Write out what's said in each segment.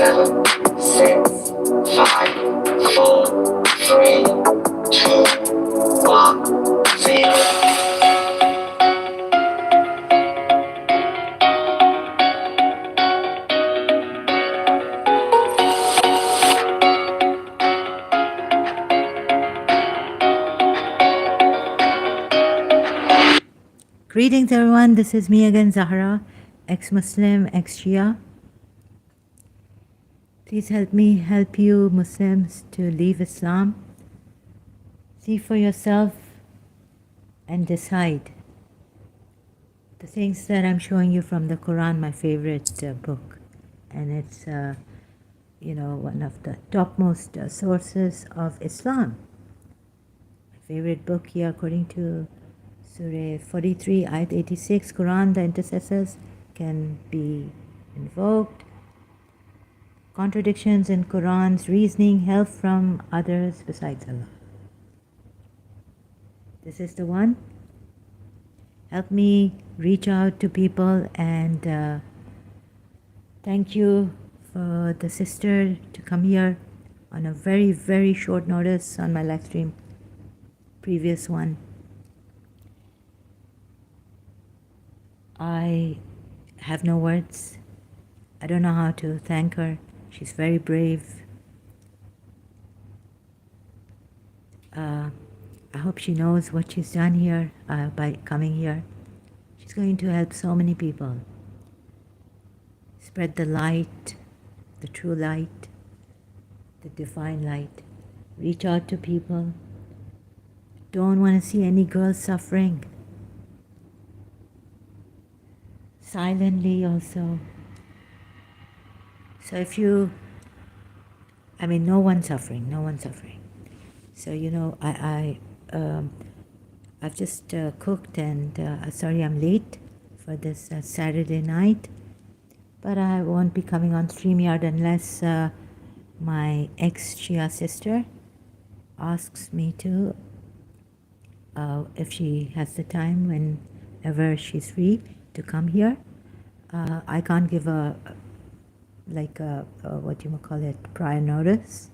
7, 6, 5, 4, 3, 2, 1, 0. Greetings everyone, this is me again, Zahra, ex-Muslim, ex-Shia. Please help me help you Muslims to leave Islam. See for yourself and decide. The things that I'm showing you from the Quran, my favorite book. And it's, one of the topmost sources of Islam. My favorite book here according to Surah 43, Ayat 86, Quran, the intercessors can be invoked. Contradictions in Quran's reasoning, help from others besides Allah. This is the one. Help me reach out to people, and thank you for the sister to come here on a very, very short notice on my live stream, previous one. I have no words. I don't know how to thank her. She's very brave. I hope she knows what she's done here by coming here. She's going to help so many people. Spread the light, the true light, the divine light. Reach out to people. Don't want to see any girls suffering. Silently also. So if you, no one's suffering, no one's suffering. So, I've just cooked, and sorry I'm late for this Saturday night, but I won't be coming on StreamYard unless my ex-Shia sister asks me to, if she has the time whenever she's free to come here. I can't give a prior notice.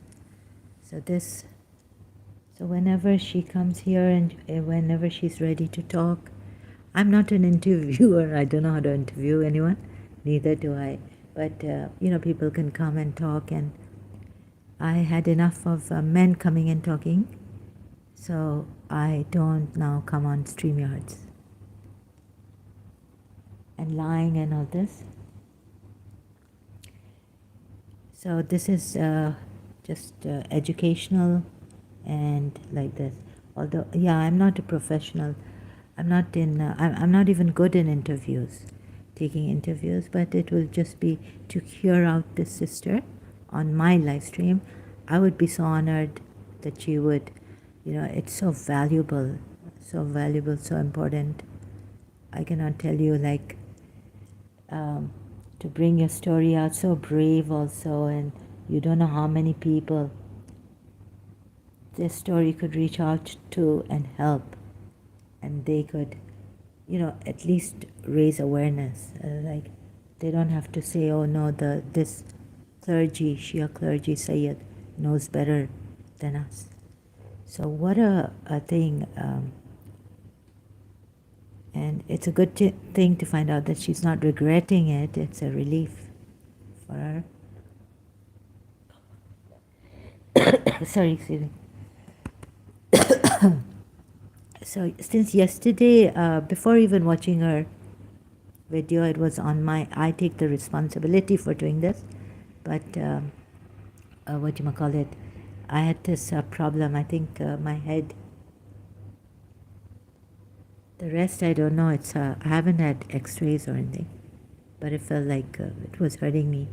So whenever she comes here and whenever she's ready to talk, I'm not an interviewer. I don't know how to interview anyone, neither do I. But people can come and talk, and I had enough of men coming and talking, so I don't now come on StreamYards and lying and all this. So this is just educational and like this. Although, I'm not a professional. I'm not even good in interviews, taking interviews, but it will just be to hear out this sister on my live stream. I would be so honored that she would, it's so valuable, so important. I cannot tell you, to bring your story out, so brave also, and you don't know how many people this story could reach out to and help, and they could, at least raise awareness. They don't have to say, oh no, this clergy, Shia clergy Sayyid knows better than us. So what a thing. And it's a good thing to find out that she's not regretting it. It's a relief for her. Sorry, excuse me. So since yesterday, before even watching her video, it was on I take the responsibility for doing this. But I had this problem. I think my head. The rest I don't know. It's I haven't had X-rays or anything, but it felt like it was hurting me.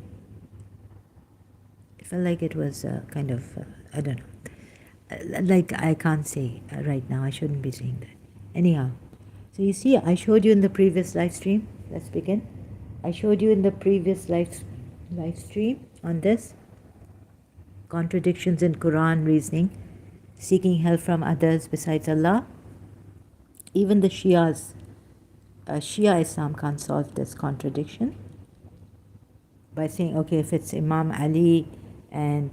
It felt like it was kind of I don't know. I can't say right now. I shouldn't be saying that. Anyhow, so you see, I showed you in the previous live stream. Let's begin. I showed you in the previous live stream on this contradictions in Quran reasoning, seeking help from others besides Allah. Even the Shia Islam can't solve this contradiction. by saying, okay, if it's Imam Ali and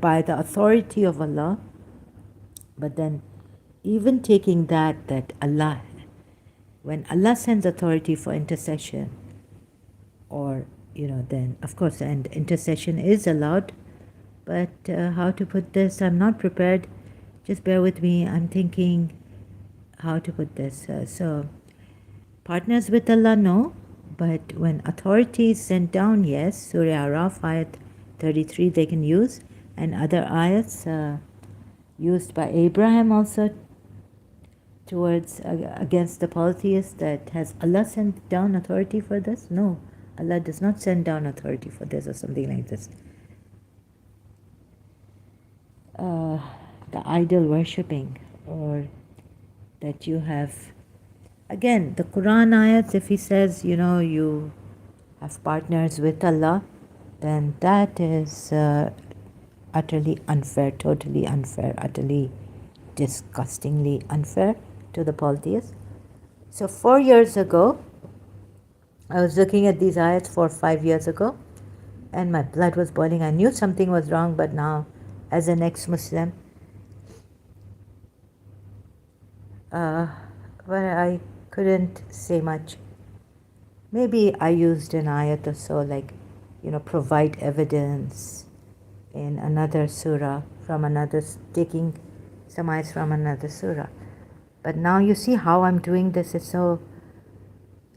by the authority of Allah, but then even taking that Allah, when Allah sends authority for intercession, or, then of course, and intercession is allowed, but how to put this, I'm not prepared. Just bear with me. I'm thinking how to put this. So, partners with Allah, no. But when authority is sent down, yes. Surah Araf, ayat 33, they can use. And other ayats used by Abraham also towards against the polytheists, that has Allah sent down authority for this? No. Allah does not send down authority for this or something like this. The idol worshipping, or that you have, again, the Quran ayats, if he says, you have partners with Allah, then that is utterly unfair, totally unfair, utterly disgustingly unfair to the polytheists. So 4 years ago, I was looking at these ayats 4 or 5 years ago, and my blood was boiling. I knew something was wrong, but now, as an ex-Muslim, but I couldn't say much. Maybe I used an ayat or so, like, provide evidence in another surah from another, taking some ayats from another surah. But now you see how I'm doing this. It's so,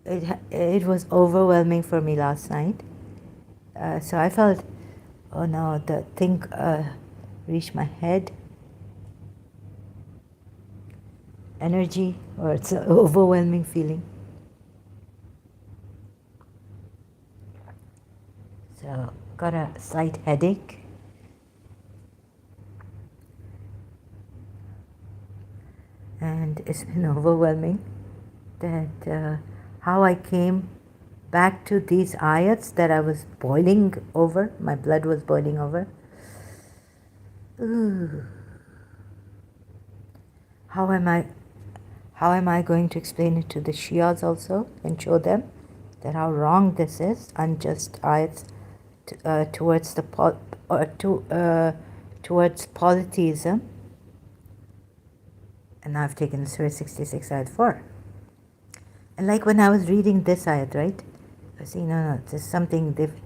it was overwhelming for me last night. So I felt, oh no, the thing reached my head. Energy, or it's an overwhelming feeling. So, got a slight headache. And it's been overwhelming that how I came back to these ayats that I was boiling over, my blood was boiling over. Ooh. How am I going to explain it to the Shias also and show them that how wrong this is, unjust ayats towards towards polytheism? And now I've taken Surah 66 ayat 4. And like when I was reading this ayat, right? I was saying, no, this is something different.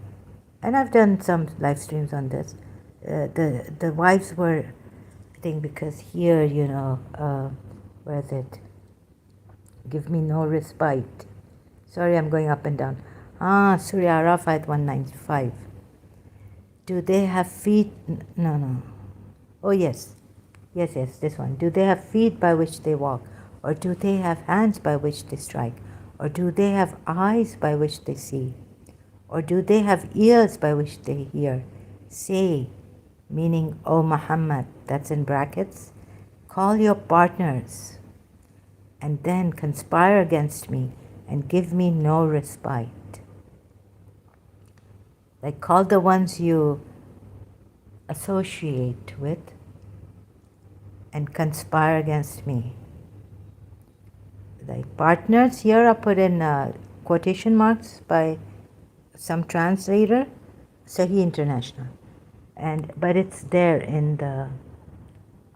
And I've done some live streams on this. The wives were, I think, because here, where is it? Give me no respite. Sorry, I'm going up and down. Surah Araf, ayat 195. Do they have feet? No. Oh, yes, this one. Do they have feet by which they walk? Or do they have hands by which they strike? Or do they have eyes by which they see? Or do they have ears by which they hear? Say, meaning, O Muhammad, that's in brackets, call your partners and then conspire against me and give me no respite. Like, call the ones you associate with and conspire against me. Like, partners here are put in quotation marks by some translator, Sahih International, but it's there in the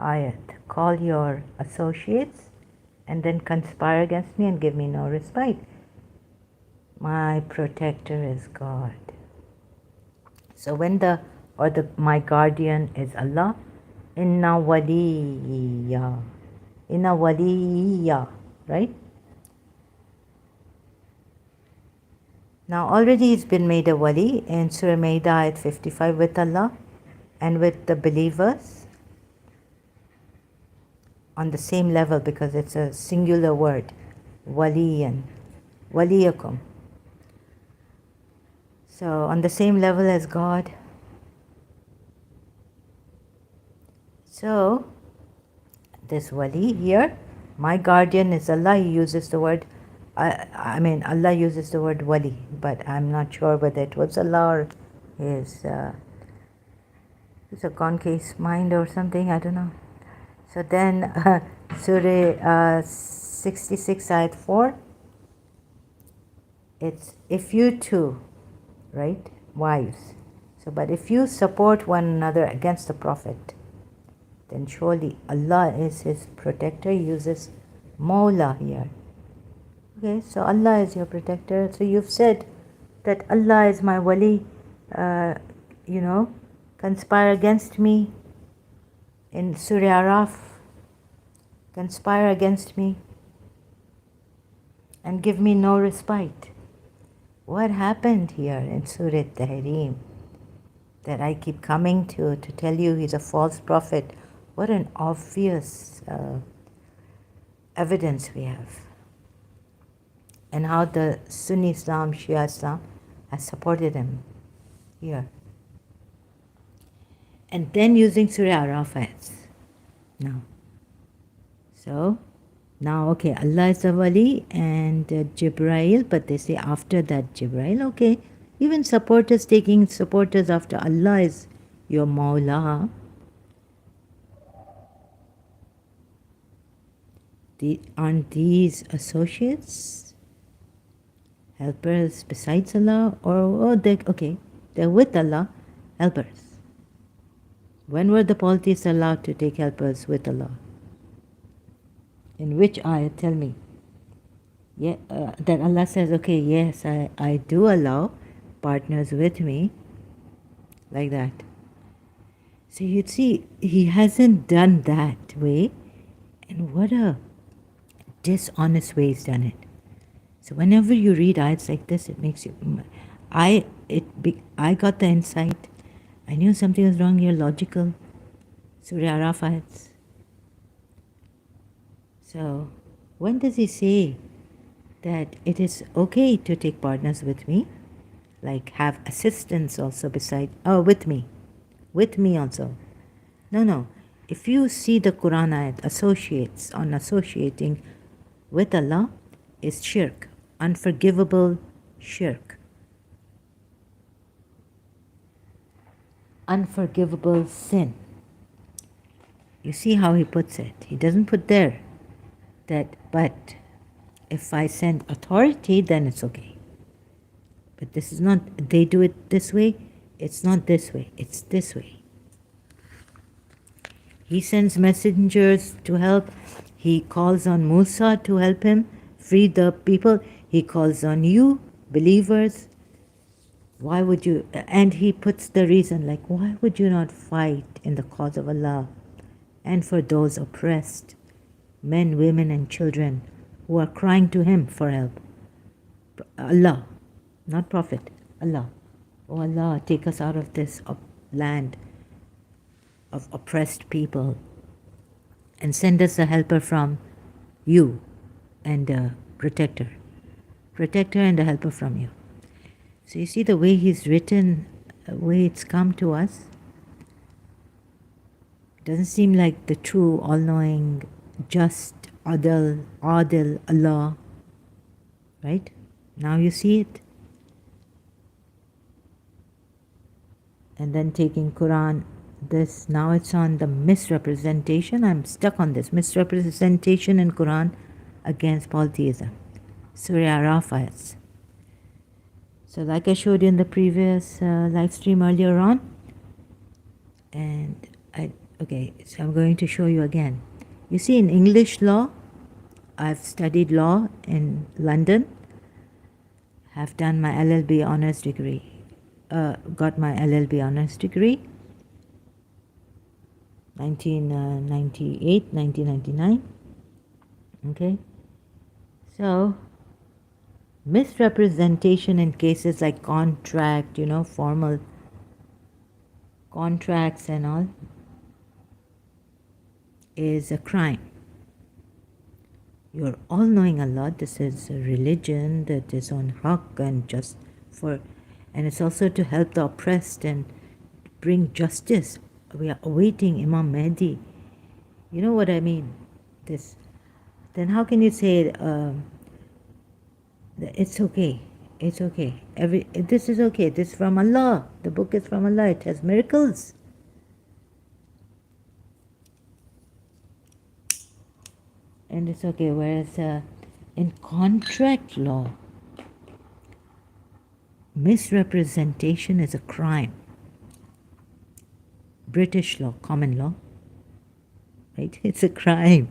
ayat. Call your associates and then conspire against me and give me no respite. My protector is God. So when my guardian is Allah, inna waliyya, right? Now already he's been made a wali in Surah Maida ayat 55 with Allah and with the believers on the same level, because it's a singular word, waliyan, waliyakum. So on the same level as God. So this wali here, my guardian is Allah. He uses the word, Allah uses the word wali, but I'm not sure whether it was Allah or his concave mind or something, I don't know. So then Surah 66 ayat 4, it's if you too right? Wives. So, but if you support one another against the Prophet, then surely Allah is his protector. He uses Mawla here. Okay, so Allah is your protector. So you've said that Allah is my wali, you know, conspire against me in Surah Araf, conspire against me and give me no respite. What happened here in Surah Tahrim that I keep coming to tell you he's a false prophet? What an obvious evidence we have. And how the Sunni Islam, Shia Islam has supported him here. And then using Surah Araf ayats. Now. So, now, okay, Allah is a wali and Jibrail, but they say after that Jibrail, okay. Even supporters taking supporters after Allah is your Mawla. Aren't these associates? Helpers besides Allah? Or they're with Allah, helpers. When were the polytheists allowed to take helpers with Allah? In which ayat? Tell me. Yeah, that Allah says, okay, yes, I do allow partners with me, like that. So you'd see, he hasn't done that way, and what a dishonest way he's done it. So whenever you read ayats like this, it makes you... I got the insight. I knew something was wrong here, logical. Surah Araf ayats. So, when does he say that it is okay to take partners with me? Like have assistants also beside, with me also. No. If you see the Quran ayat associates on associating with Allah is shirk, unforgivable shirk. Unforgivable sin. You see how he puts it. He doesn't put there that, but if I send authority, then it's okay. But this is not, they do it this way, it's not this way, it's this way. He sends messengers to help. He calls on Musa to help him free the people. He calls on you, believers. Why would you, and he puts the reason, like, why would you not fight in the cause of Allah and for those oppressed, men, women, and children who are crying to him for help? Allah, not Prophet, Allah. Oh Allah, take us out of this land of oppressed people and send us a helper from you and a protector and a helper from you. So you see the way he's written, the way it's come to us, doesn't seem like the true, all-knowing, just, adil Allah, right? Now you see it. And then taking Quran, this, now it's on the misrepresentation. I'm stuck on this. Misrepresentation in Quran against polytheism. Surah Araf ayats. So like I showed you in the previous live stream earlier on, and so I'm going to show you again. You see, in English law, I've studied law in London, have done my LLB honors degree, got my LLB honors degree, 1998, 1999, okay? So, misrepresentation in cases like contract, formal contracts and all, is a crime. You're all-knowing Allah. This is a religion that is on haqq and just for, and it's also to help the oppressed and bring justice. We are awaiting Imam Mahdi. You know what I mean? This. Then how can you say it's okay? It's okay. This is okay. This is from Allah. The book is from Allah. It has miracles. And it's okay. Whereas in contract law, Misrepresentation is a crime. British law, common law, right? It's a crime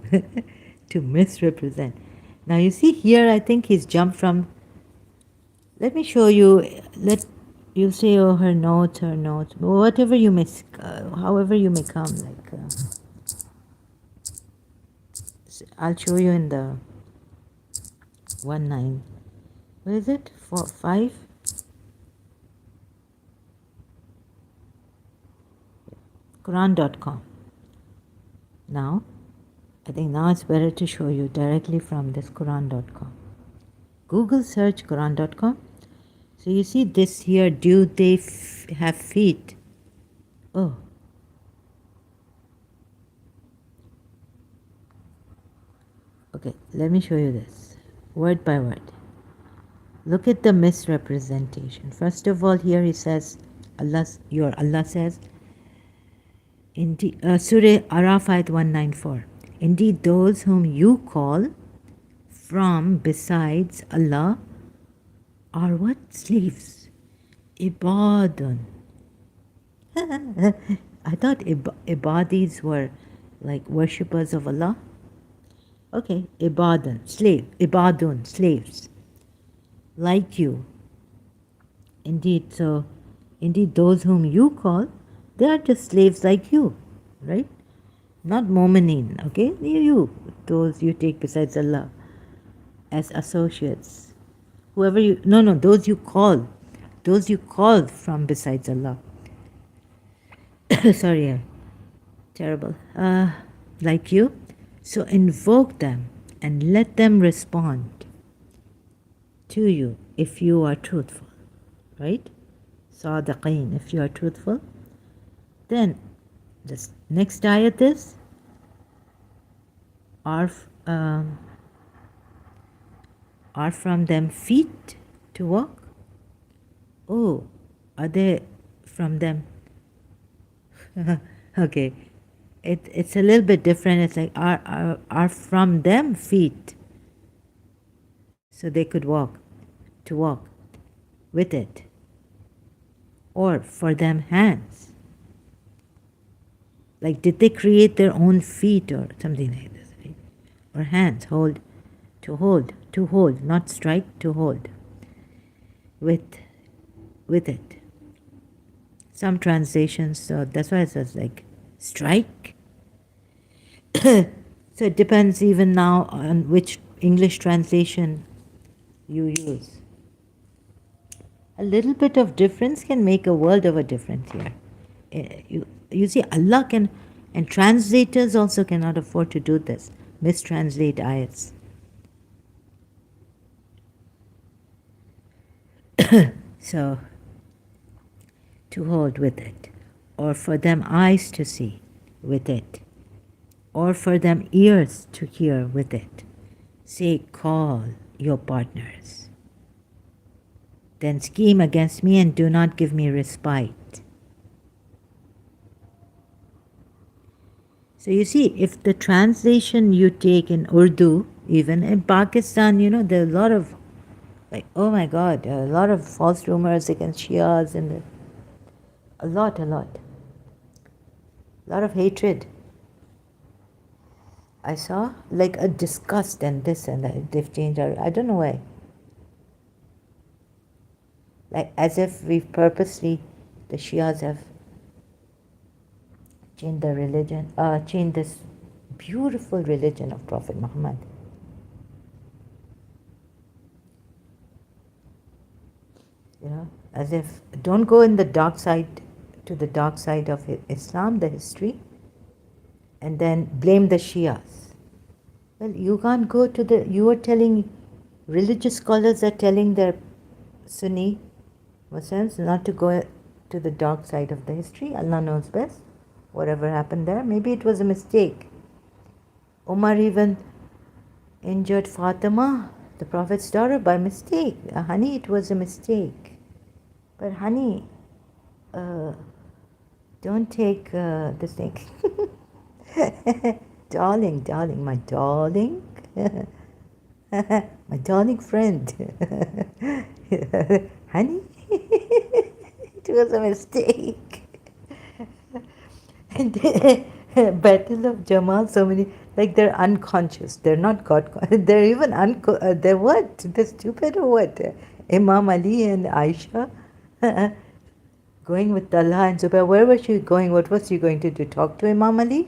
to misrepresent. Now you see here, I think he's jumped from. Let me show you. Let you say, oh, her notes, whatever you may, however you may come. Like, I'll show you in the 1-9. What is it? 4-5. Quran.com. Now, I think now it's better to show you directly from this Quran.com. Google search Quran.com. So you see this here, do they have feet? Oh. Okay, let me show you this, word by word. Look at the misrepresentation. First of all, here he says, Allah says, indeed, Surah Araf ayat 194. Indeed, those whom you call from besides Allah are what? Slaves. Ibadun. I thought ibadis were like worshippers of Allah. Okay, ibadun, slaves. Like you. Indeed, those whom you call, they are just slaves like you, right? Not mu'minin, okay? Those you take besides Allah as associates. Those you call from besides Allah. Sorry, terrible. Like you. So invoke them and let them respond to you if you are truthful, right? Sadiqeen, if you are truthful. Then this next ayat is, are from them feet to walk? Oh, are they from them? Okay, it's a little bit different. It's like are from them feet, so they could walk with it, or for them hands. Like, did they create their own feet or something like this, right? Or hands, to hold, not strike, to hold with it. Some translations, so that's why it says like strike. So it depends even now on which English translation you use. A little bit of difference can make a world of a difference here. You see, Allah can, and translators also cannot afford to do this, mistranslate ayats. So, to hold with it, or for them eyes to see with it, or for them ears to hear with it. Say, call your partners. Then scheme against me and do not give me respite. So you see, if the translation you take in Urdu, even in Pakistan, there are a lot of, like, oh my God, a lot of false rumors against Shias and a lot of hatred. I saw like a disgust and this and that. They've changed I don't know why. Like as if we've purposely, the Shias have changed the religion, changed this beautiful religion of Prophet Muhammad. As if, don't go in the dark side, to the dark side of Islam, the history, and then blame the Shias. Well, you can't go to you are telling, religious scholars are telling their Sunni Muslims not to go to the dark side of the history. Allah knows best. Whatever happened there, maybe it was a mistake. Umar even injured Fatima, the Prophet's daughter, by mistake. Honey, it was a mistake. But honey, don't take this thing. darling, my darling. My darling friend. Honey, was a mistake. And Battle of Jamal, so many, like they're unconscious. They're not God. They're even they're what? They're stupid or what? Imam Ali and Aisha going with Talha and Zubair. Where was she going? What was she going to do? Talk to Imam Ali?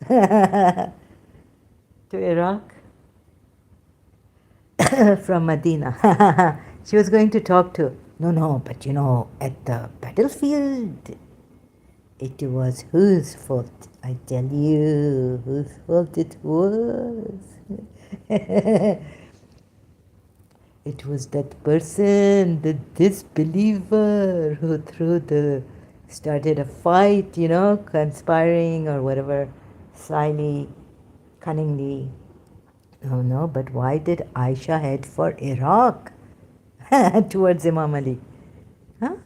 To Iraq? From Medina. She was going to talk to. No, but at the battlefield, it was whose fault? I tell you, whose fault it was. It was that person, the disbeliever, started a fight, conspiring or whatever, slyly, cunningly. Oh no, but why did Aisha head for Iraq towards Imam Ali? Huh?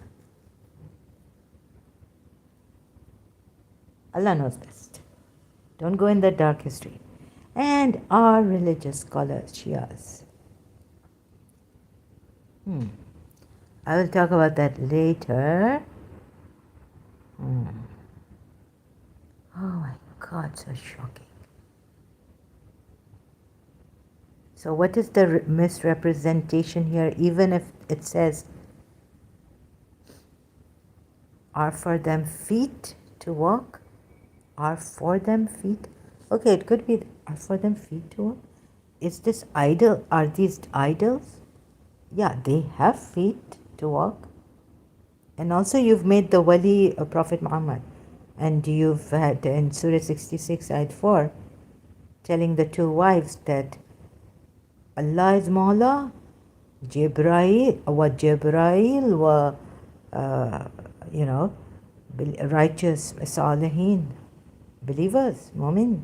Allah knows best. Don't go in that dark history. And our religious scholars, Shias. I will talk about that later. Oh my God, so shocking. So what is the misrepresentation here? Even if it says, are for them feet to walk? Are for them feet? Okay, it could be are for them feet to walk. Is this idol? Are these idols? Yeah, they have feet to walk. And also you've made the wali a Prophet Muhammad. And you've had in Surah 66, Ayat 4, telling the two wives that Allah is Mawla, Jibrail, righteous Salihin, believers, Mu'min.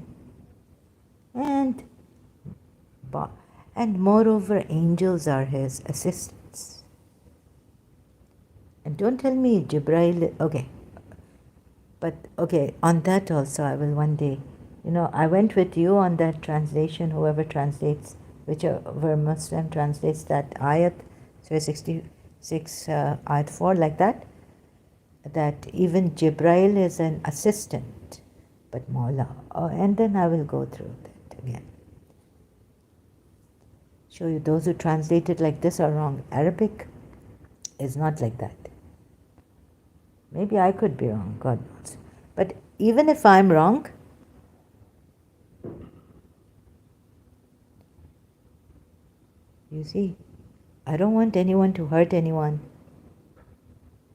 And moreover, angels are his assistants. And don't tell me Jibrail, okay. But okay, on that also I will one day, I went with you on that translation, whoever translates, whichever Muslim translates that ayat, Surah 66, ayat 4, like that even Jibrail is an assistant, but Mawla. And then I will go through that again. Show you those who translate it like this are wrong. Arabic is not like that. Maybe I could be wrong, God knows. But even if I'm wrong, you see, I don't want anyone to hurt anyone.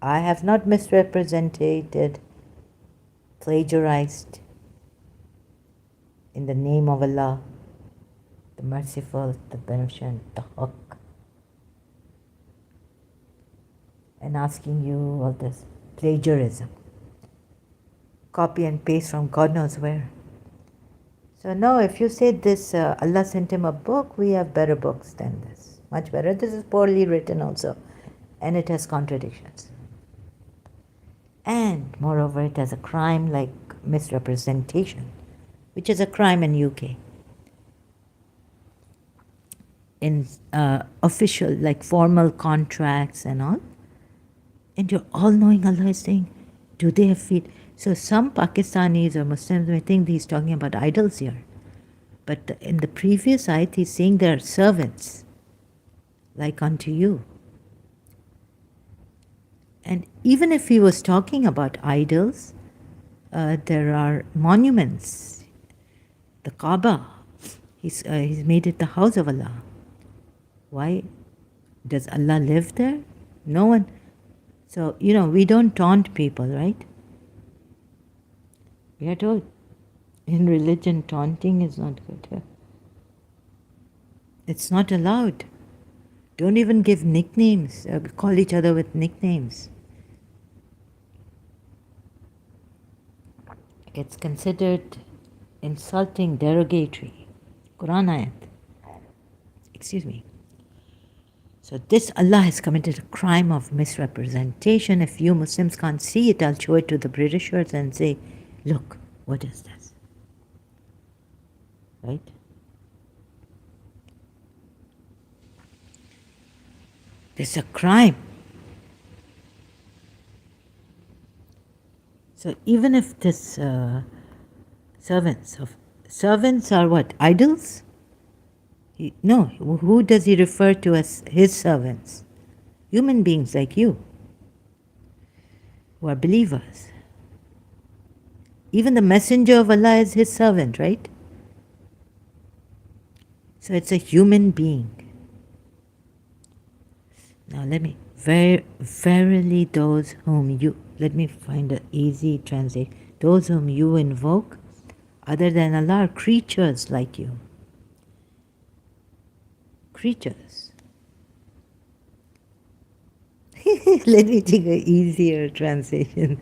I have not misrepresented, plagiarized in the name of Allah, the merciful, the beneficent, the haq. And asking you all this plagiarism. Copy and paste from God knows where. So no, if you say this, Allah sent him a book, we have better books than this. Much better. This is poorly written also. And it has contradictions. And moreover, it has a crime like misrepresentation, which is a crime in UK. In official, like formal contracts and all. And you're all knowing Allah is saying, do they have feet? So some Pakistanis or Muslims may think he's talking about idols here. But in the previous ayat, he's saying they are servants, like unto you. And even if he was talking about idols, there are monuments. The Kaaba, he's made it the house of Allah. Why? Does Allah live there? No one. So, we don't taunt people, right? We are told in religion taunting is not good. It's not allowed. Don't even give nicknames, call each other with nicknames. It's considered insulting, derogatory. Quran ayat. Excuse me. So this Allah has committed a crime of misrepresentation. If you Muslims can't see it, I'll show it to the Britishers and say, look, what is this? Right? It's a crime. So even if this servants are what? Idols? No, who does he refer to as his servants? Human beings like you, who are believers. Even the messenger of Allah is his servant, right? So it's a human being. Now let me, verily those whom you, let me find an easy translation. Those whom you invoke, other than Allah, are creatures like you. Creatures. Let me take an easier translation.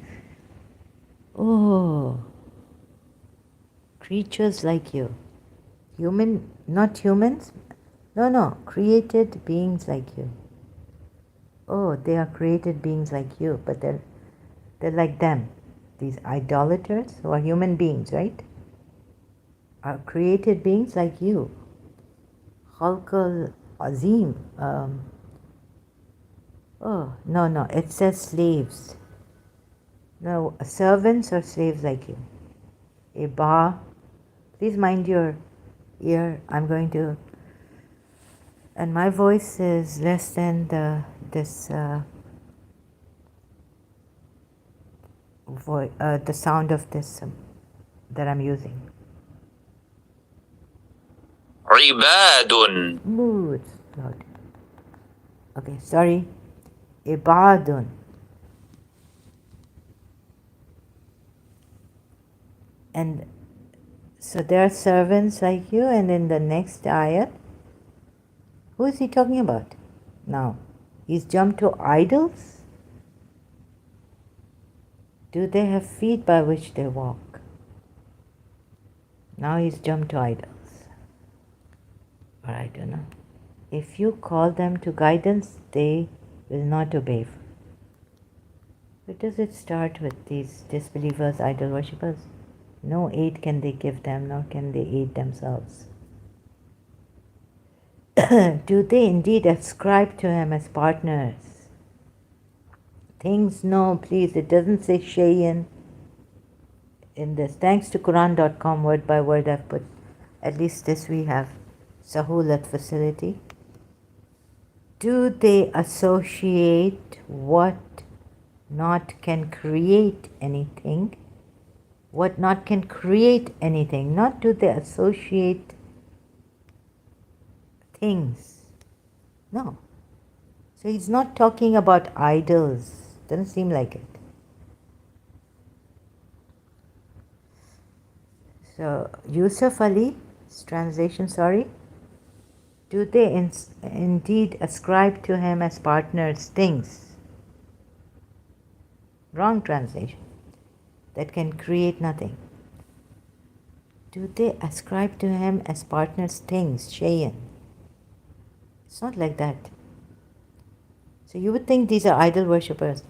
Oh, creatures like you. Human, not humans? No, created beings like you. Oh, they are created beings like you, but they're like them. These idolaters who are human beings, right? Are created beings like you. Khalqal Azim. No, it says slaves. No, servants or slaves like you. Iba. Please mind your ear. I'm going to, and my voice is less than the sound of this that I'm using. عباد. Smooth. Loud. Okay, sorry. Ibadun. And so there are servants like you, and in the next ayat, who is he talking about? Now, he's jumped to idols? Do they have feet by which they walk? Now he's jumped to idols. Or I don't know. If you call them to guidance, they will not obey. Where does it start with these disbelievers, idol worshippers? No aid can they give them, nor can they aid themselves. Do they indeed ascribe to him as partners? Things, no, please, it doesn't say shayin in this. Thanks to Quran.com, word by word, I've put, at least this we have, Sahulat facility. Do they associate what not can create anything? What not can create anything? Not do they associate things. No. So he's not talking about idols. Doesn't seem like it. So Yusuf Ali's translation, sorry. Do they indeed ascribe to him as partners things? Wrong translation. That can create nothing. Do they ascribe to him as partners things, shayan? It's not like that. So you would think these are idol worshippers.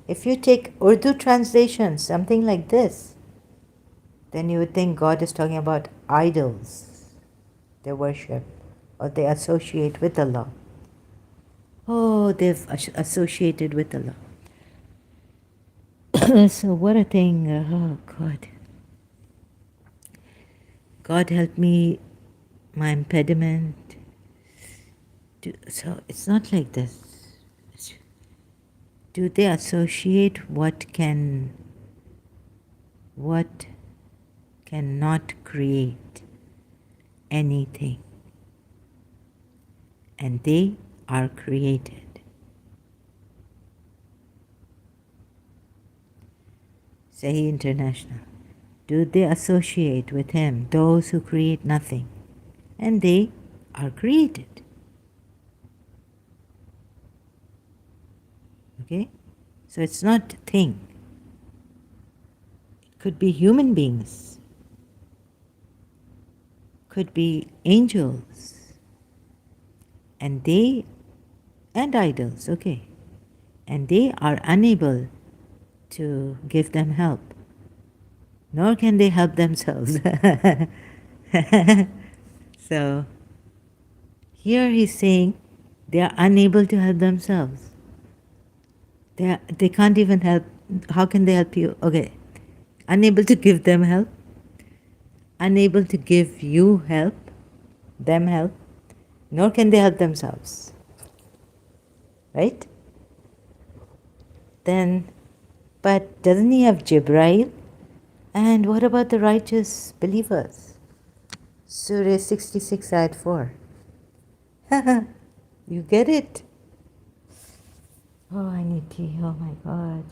If you take Urdu translation, something like this, then you would think God is talking about idols they worship or they associate with Allah. Oh, they've associated with Allah. So what a thing. Oh, God. God help me, my impediment. So it's not like this. Do they associate what cannot create anything? And they are created. Sahih International. Do they associate with him those who create nothing? And they are created. Okay? So it's not thing. It could be human beings. Could be angels. And idols, okay. And they are unable to give them help. Nor can they help themselves. So, here he's saying they are unable to help themselves. They can't even help. How can they help you? Okay, unable to give them help, unable to give you help, them help, nor can they help themselves. Right? Then, but doesn't he have Jibrail? And what about the righteous believers? Surah 66, ayat 4. You get it? Oh, I need tea. Oh my God.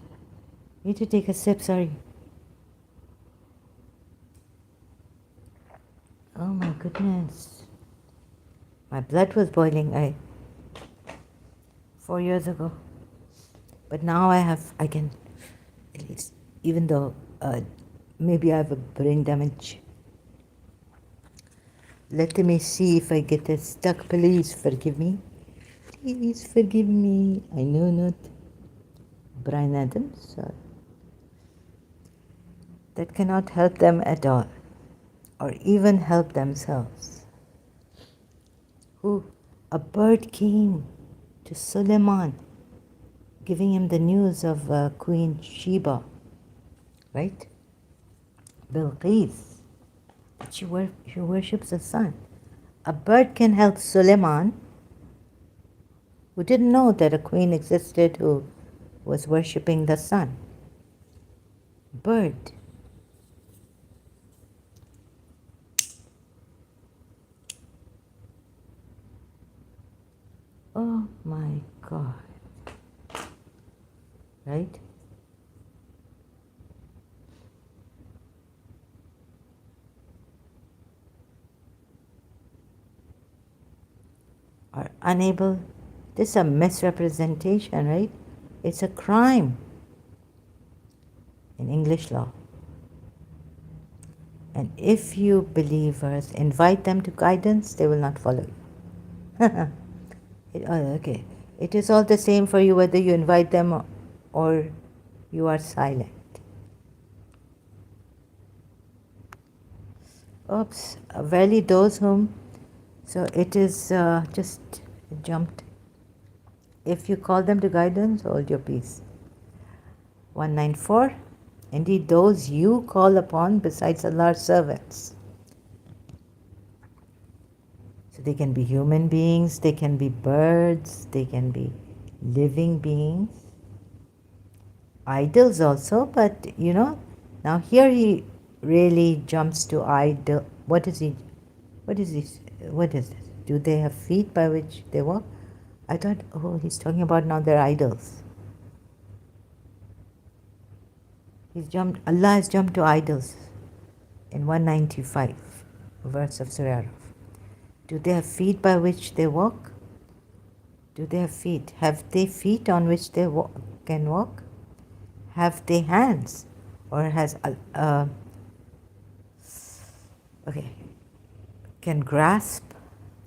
Need to take a sip, sorry. Oh my goodness. My blood was boiling 4 years ago. But now I can, at least, even though maybe I have a brain damage. Let me see if I get this stuck. Please forgive me. Please forgive me. I know not. Brian Adams. That cannot help them at all, or even help themselves. Who? A bird came to Suleiman, giving him the news of Queen Sheba, right? Bilqis. She worships the sun. A bird can help Suleiman, who didn't know that a queen existed who was worshipping the sun. Bird. Oh my God. Right? Are unable. This is a misrepresentation, right? It's a crime in English law. And if you believers invite them to guidance, they will not follow you. Okay. It is all the same for you whether you invite them or you are silent. Oops. Verily those whom. So it is just jumped. If you call them to guidance, hold your peace. 194. Indeed, those you call upon besides Allah's servants. So they can be human beings, they can be birds, they can be living beings. Idols also, but now here he really jumps to idol. What is this? Do they have feet by which they walk? I thought, he's talking about now their idols. Allah has jumped to idols in 195, verse of Surah Araf. Do they have feet by which they walk? Do they have feet? Have they feet on which they can walk? Have they hands? Or has, can grasp?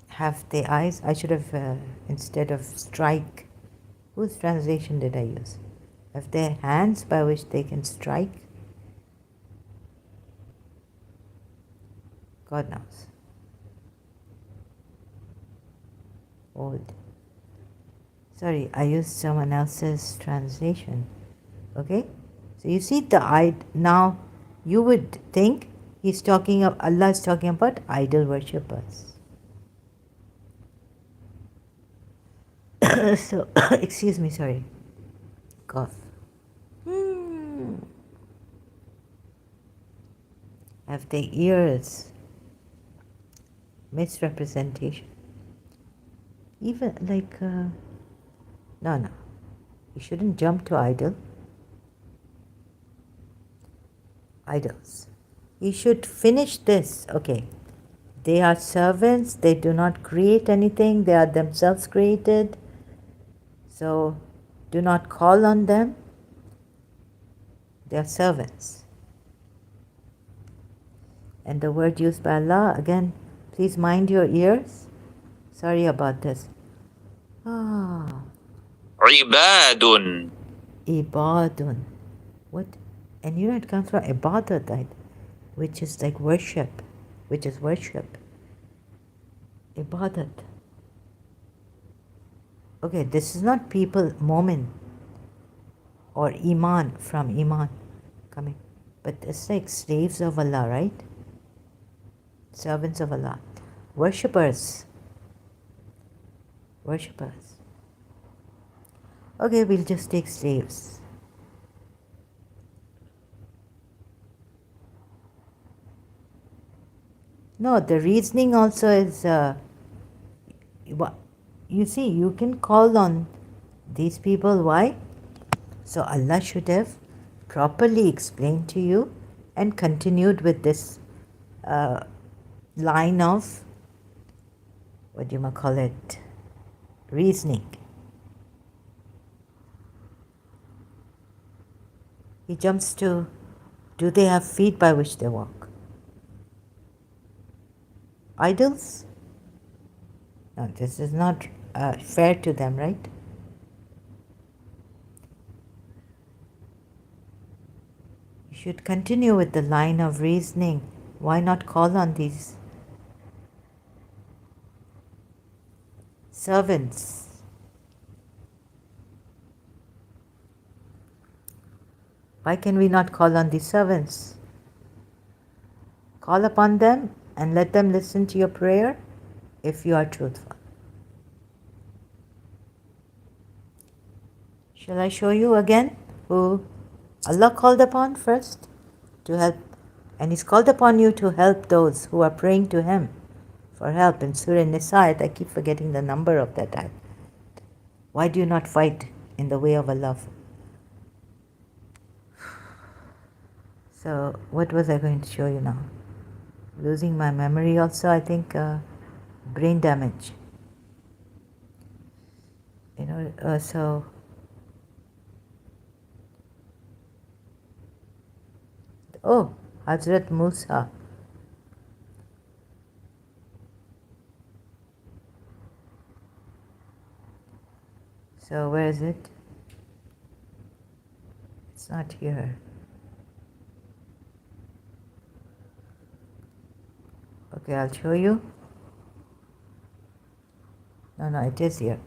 Have they eyes? I should have, instead of strike, whose translation did I use? Have they hands by which they can strike? God knows. Old. Sorry, I used someone else's translation. Okay? So you see now you would think Allah is talking about idol worshippers. So, excuse me, sorry. Cough. Have they ears? Misrepresentation. Even like, no. You shouldn't jump to idols. You should finish this. Okay. They are servants. They do not create anything. They are themselves created. So do not call on them. They are servants. And the word used by Allah, again, please mind your ears. Sorry about this. Ibadun. Ibadun. What? And it comes from ibadat, right? Which is like worship. Which is worship. Ibadat. Okay, this is not people, Momin or Iman, from Iman coming. But it's like slaves of Allah, right? Servants of Allah. Worshippers. Worshippers. Okay, we'll just take slaves. No, the reasoning also is, you see, you can call on these people. Why? So Allah should have properly explained to you and continued with this line of, what do you call it, reasoning. He jumps to, do they have feet by which they walk? Idols? No, this is not fair to them, right? You should continue with the line of reasoning. Why not call on these servants? Why can we not call on these servants? Call upon them and let them listen to your prayer if you are truthful. Shall I show you again who Allah called upon first to help? And He's called upon you to help those who are praying to Him for help. In Surah Nisa, I keep forgetting the number of that ayat. Why do you not fight in the way of Allah? So what was I going to show you now? Losing my memory also, I think, brain damage. So Hazrat Musa. So where is it? It's not here. Okay, I'll show you. No, it is here.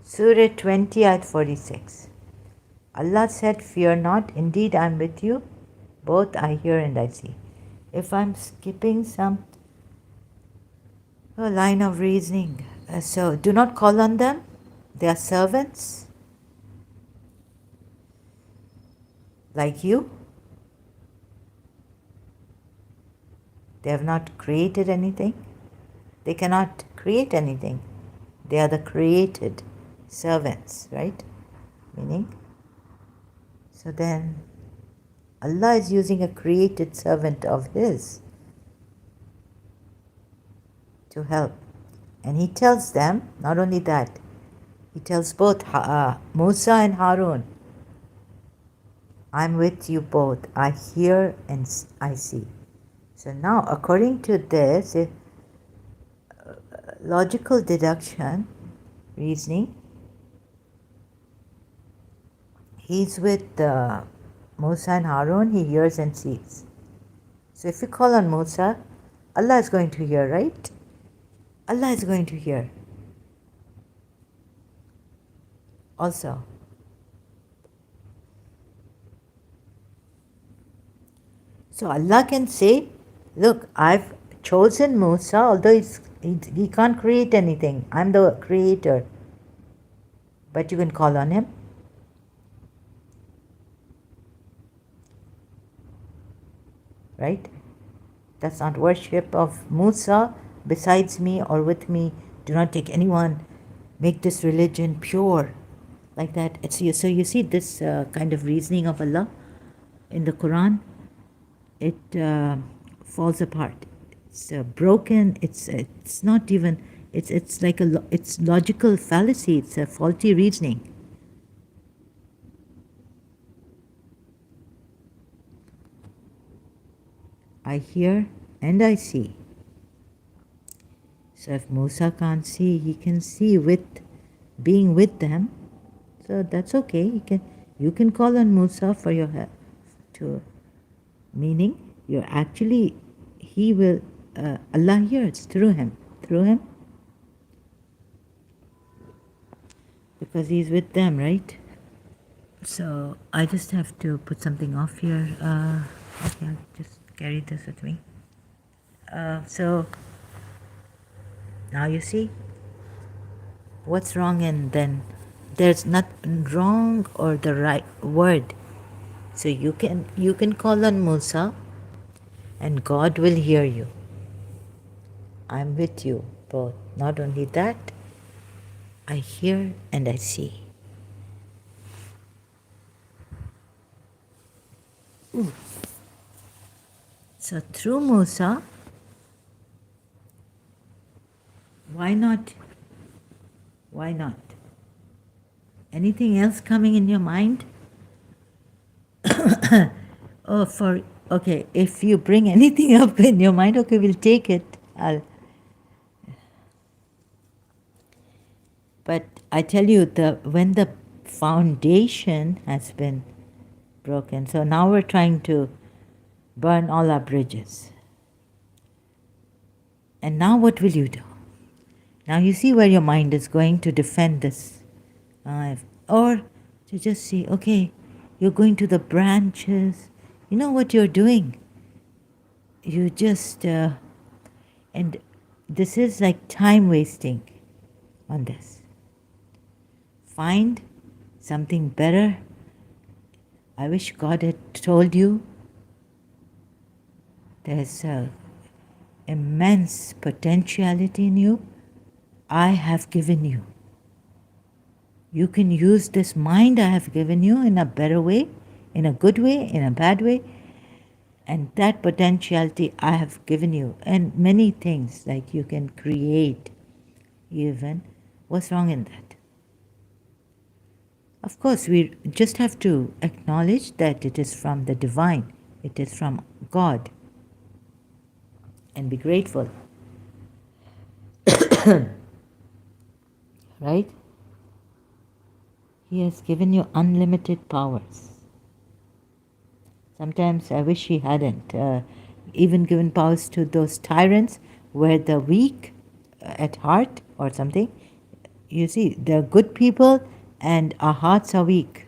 Surah 20, ayat 46. Allah said, fear not, indeed I am with you. Both I hear and I see. If I'm skipping some line of reasoning, so do not call on them. They are servants like you. They have not created anything. They cannot create anything. They are the created servants, right? Meaning, so then Allah is using a created servant of His to help. And He tells them, not only that, He tells both Musa and Harun, I'm with you both. I hear and I see. So now, according to this, logical deduction, reasoning, He's with Musa and Harun, He hears and sees. So if you call on Musa, Allah is going to hear, right? Allah is going to hear. Also. So Allah can say, look, I've chosen Musa, although he can't create anything. I'm the creator. But you can call on him. Right? That's not worship of Musa. Besides me or with me, do not take anyone. Make this religion pure. Like that. So you see this kind of reasoning of Allah in the Quran, it falls apart. It's broken. It's not even. It's like it's logical fallacy. It's a faulty reasoning. I hear and I see. So if Musa can't see, he can see with being with them. So that's okay. You can call on Musa for your help. Meaning you're actually, he will, Allah hears through him. Because he's with them, right? So I just have to put something off here. Okay, I'll just carry this with me. So now you see what's wrong, and then there's not wrong or the right word. So you can call on Musa, and God will hear you. I'm with you both. Not only that, I hear and I see. So through Musa, why not? Why not? Anything else coming in your mind? Okay, if you bring anything up in your mind, okay, we'll take it. But I tell you, when the foundation has been broken, so now we're trying to burn all our bridges. And now what will you do? Now you see where your mind is going to defend this. Or to just see, okay, you're going to the branches. You know what you're doing? You just, and this is like time wasting on this. Find something better. I wish God had told you there's immense potentiality in you. I have given you. You can use this mind I have given you in a better way, in a good way, in a bad way. And that potentiality I have given you. And many things, like you can create even. What's wrong in that? Of course, we just have to acknowledge that it is from the divine. It is from God. And be grateful. Right? He has given you unlimited powers. Sometimes I wish he hadn't even given powers to those tyrants where the weak at heart or something. You see, they're good people and our hearts are weak.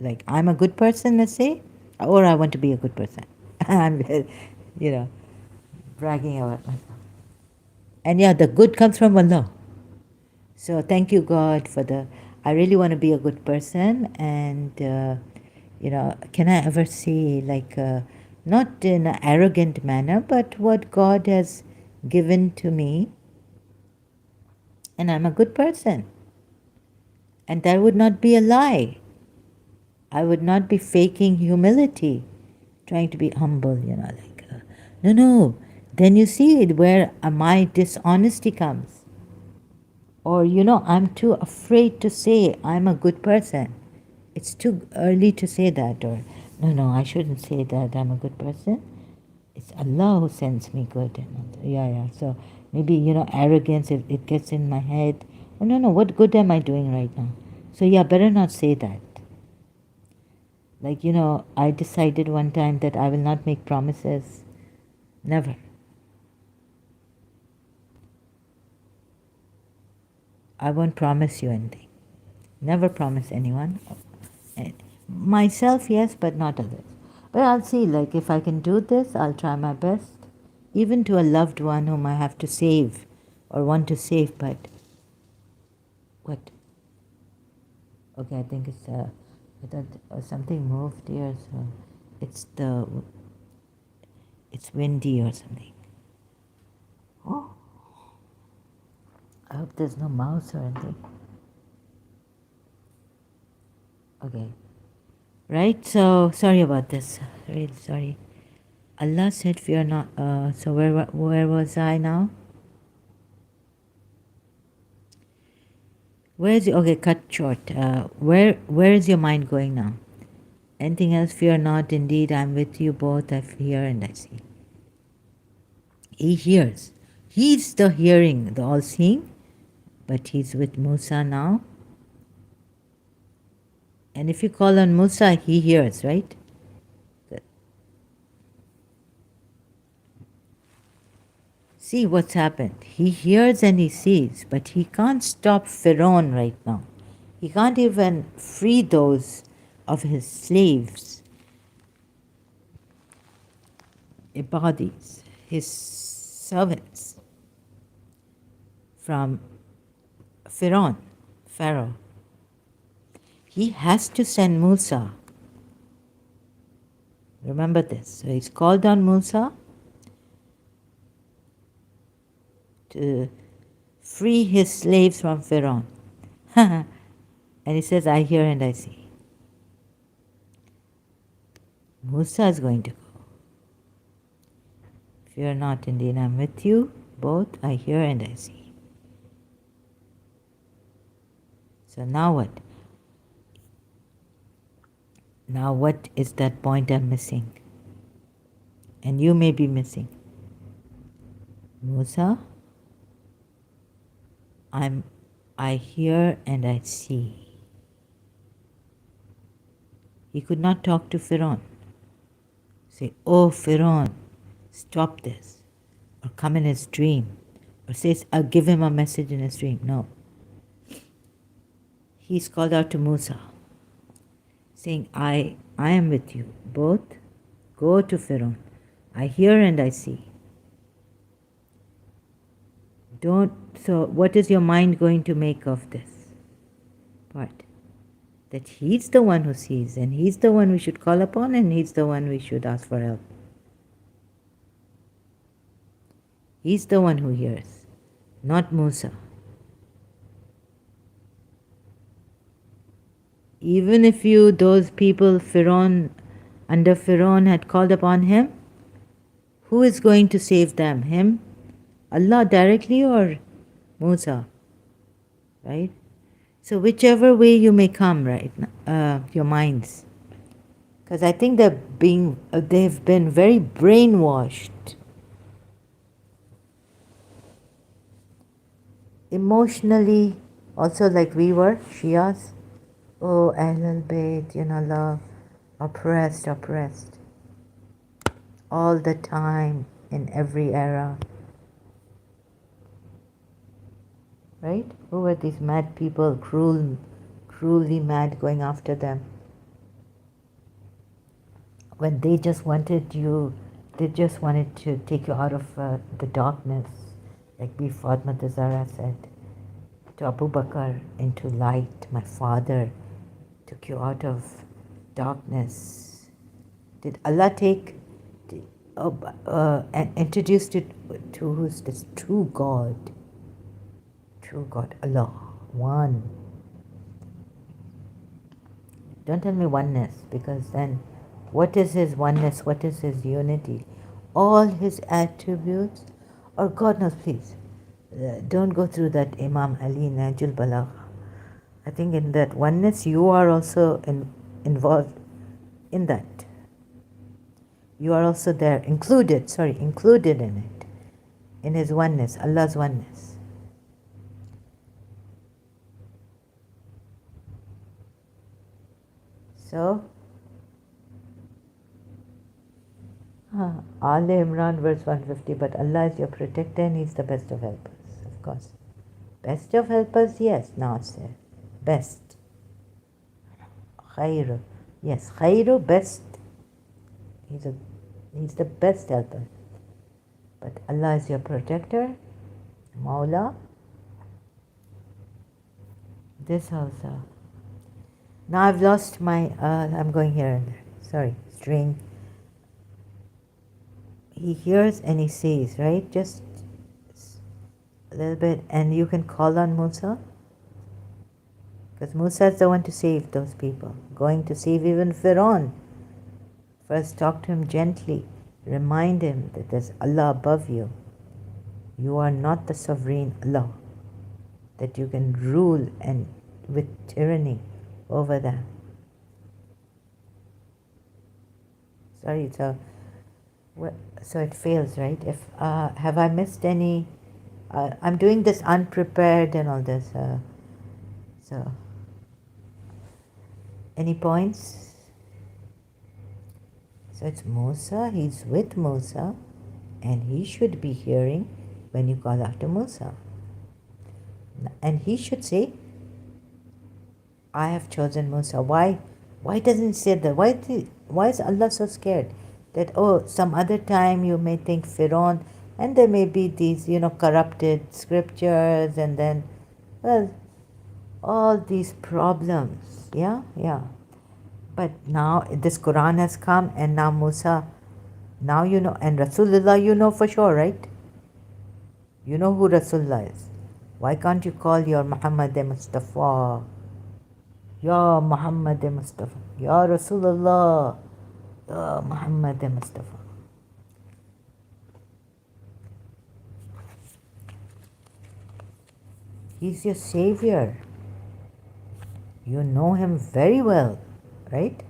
Like, I'm a good person, let's say, or I want to be a good person. I'm, bragging about myself. And yeah, the good comes from Allah. So thank you, God, I really want to be a good person, and can I ever say, like, not in an arrogant manner, but what God has given to me, and I'm a good person. And that would not be a lie. I would not be faking humility, trying to be humble, no. Then you see where my dishonesty comes. Or, I'm too afraid to say I'm a good person. It's too early to say that. Or, no, I shouldn't say that I'm a good person. It's Allah who sends me good. Yeah. So maybe, arrogance, if it gets in my head. Oh, no, what good am I doing right now? So yeah, better not say that. Like, I decided one time that I will not make promises. Never. I won't promise you anything. Never promise anyone. Myself, yes, but not others. But I'll see, like, if I can do this, I'll try my best. Even to a loved one whom I have to save or want to save, but what? Okay, I think it's, I thought something moved here, so it's windy or something. Oh, I hope there's no mouse or anything. Okay. Right, so sorry about this. Really sorry. Allah said, fear not. So where was I now? Okay, cut short. Where is your mind going now? Anything else? Fear not. Indeed, I'm with you both. I hear and I see. He hears. He's the hearing, the all-seeing, but he's with Musa now. And if you call on Musa, he hears, right? Good. See what's happened. He hears and he sees, but he can't stop Pharaoh right now. He can't even free those of his slaves. ibadis, his servants, from Pharaoh. He has to send Musa. Remember this. So he's called on Musa to free his slaves from Pharaoh. And he says, I hear and I see. Musa is going to go. Fear not, indeed, I'm with you. Both I hear and I see. So now what? Now what is that point I'm missing? And you may be missing. Musa, I hear and I see. He could not talk to Pharaoh. Say, oh Pharaoh, stop this. Or come in his dream. Or says, I'll give him a message in his dream. No. He's called out to Musa, saying, I am with you. Both go to Pharaoh. I hear and I see. So what is your mind going to make of this part? That he's the one who sees, and he's the one we should call upon, and he's the one we should ask for help. He's the one who hears, not Musa. Even if those people, under Pharaoh had called upon him, who is going to save them? Him? Allah directly or Musa? Right? So whichever way you may come, right, your minds. Because I think they've been very brainwashed. Emotionally, also like we were, Shias. Oh, Ahlul Bayt, love, oppressed. All the time, in every era. Right? Who were these mad people, cruelly mad, going after them? When they just wanted to take you out of the darkness, like Fatma Zahra said to Abu Bakr, into light. My father took you out of darkness. Did Allah and introduced it to who's this? True God, Allah, one. Don't tell me oneness, because then what is his oneness? What is his unity? All his attributes, or God knows, please, don't go through that Imam Ali Najul Balagh. I think in that oneness you are also involved in that. You are also there, included in it, in his oneness, Allah's oneness. So, Al Imran verse 150, but Allah is your protector and He's the best of helpers, of course. Best of helpers, yes, now it's there. Best. Khairu, yes, Khairu, best. He's the best helper. But Allah is your protector, Mawla. This also. Now I've lost my, I'm going here and there. Sorry, string. He hears and he sees, right? Just a little bit. And you can call on Musa. Because Musa is the one to save those people. Going to save even Pharaoh. First talk to him gently. Remind him that there's Allah above you. You are not the sovereign Allah. That you can rule and with tyranny over them. Sorry, so it fails, right? If have I missed any? I'm doing this unprepared and all this. So, any points? So it's Musa. He's with Musa, and he should be hearing when you call after Musa, and he should say, I have chosen Musa. Why doesn't he say that? Why is Allah so scared that, oh, some other time you may think Firaun, and there may be these, corrupted scriptures, and then, well, all these problems. Yeah. But now this Quran has come, and now Musa, now and Rasulullah, for sure, right? You know who Rasulullah is. Why can't you call your Muhammad Mustafa? Ya Muhammad Mustafa. Ya Rasulullah. Ya Muhammad Mustafa. He's your savior. You know him very well, right?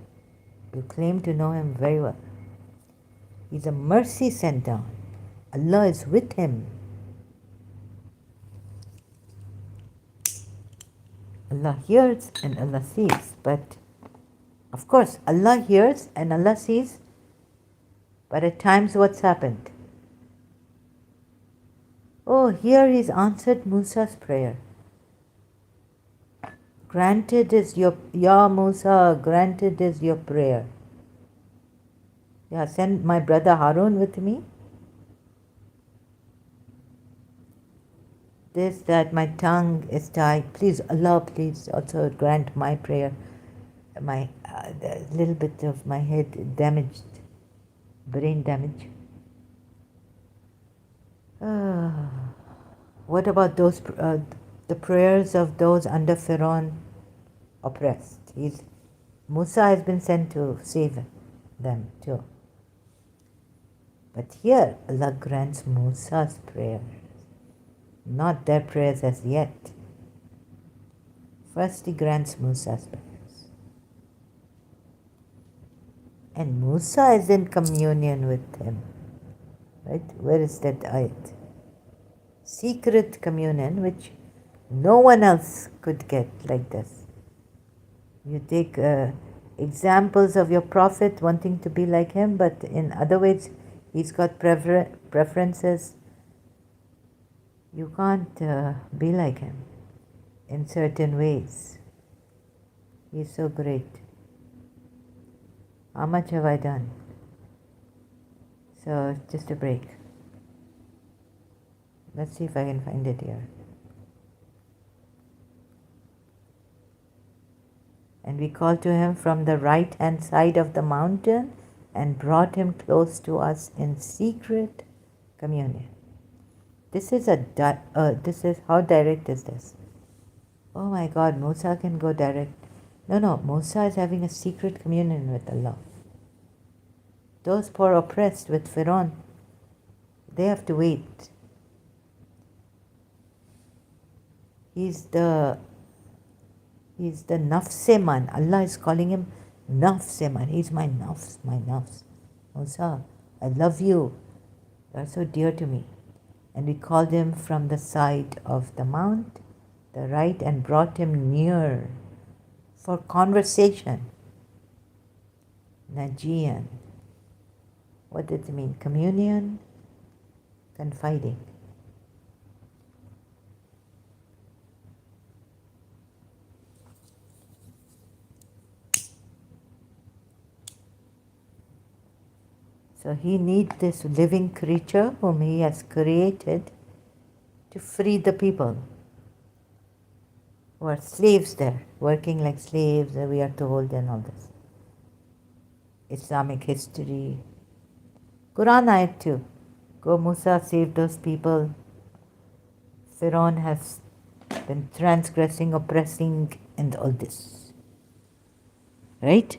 You claim to know him very well. He's a mercy sent down. Allah is with him. Allah hears and Allah sees. But of course, Allah hears and Allah sees. But at times what's happened? Oh, here he's answered Musa's prayer. Granted is your, Ya Musa, granted is your prayer. Yeah, send my brother Harun with me. This, that, my tongue is tied. Please, Allah, please also grant my prayer. My little bit of my head damaged, brain damage. What about those, the prayers of those under Firaun oppressed? Musa has been sent to save them too. But here Allah grants Musa's prayers, not their prayers as yet. First He grants Musa's prayers. And Musa is in communion with him. Right? Where is that ayat? Secret communion which no one else could get like this. You take examples of your prophet wanting to be like him, but in other ways he's got preferences. You can't be like him in certain ways. He's so great. How much have I done? So just a break. Let's see if I can find it here. And we called to him from the right hand side of the mountain and brought him close to us in secret communion. This is how direct is this? Oh my God, Musa can go direct. No, Musa is having a secret communion with Allah. Those poor oppressed with Firaun, they have to wait. He's the nafseman. Allah is calling him nafseman. He's my nafs. Musa, I love you. You are so dear to me. And we called him from the side of the mount, the right, and brought him near for conversation. Najian. What does it mean? Communion, confiding. So he needs this living creature whom he has created to free the people who are slaves there, working like slaves, we are told, and all this. Islamic history. Quran ayat too. Go Musa, save those people. Firaun has been transgressing, oppressing, and all this. Right?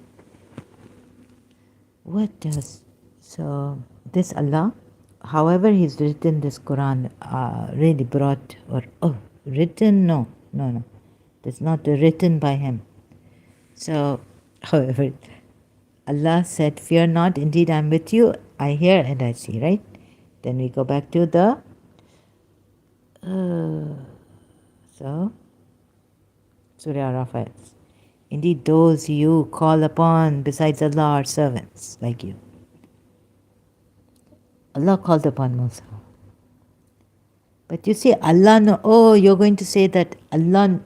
What does... So this Allah, however he's written this Quran, really brought, written? No. It's not written by him. So, however, Allah said, fear not, indeed I am with you, I hear and I see, right? Then we go back to the, Surah Araf Ayats. Indeed those you call upon besides Allah are servants like you. Allah called upon Musa. But you see, Allah you're going to say that Allah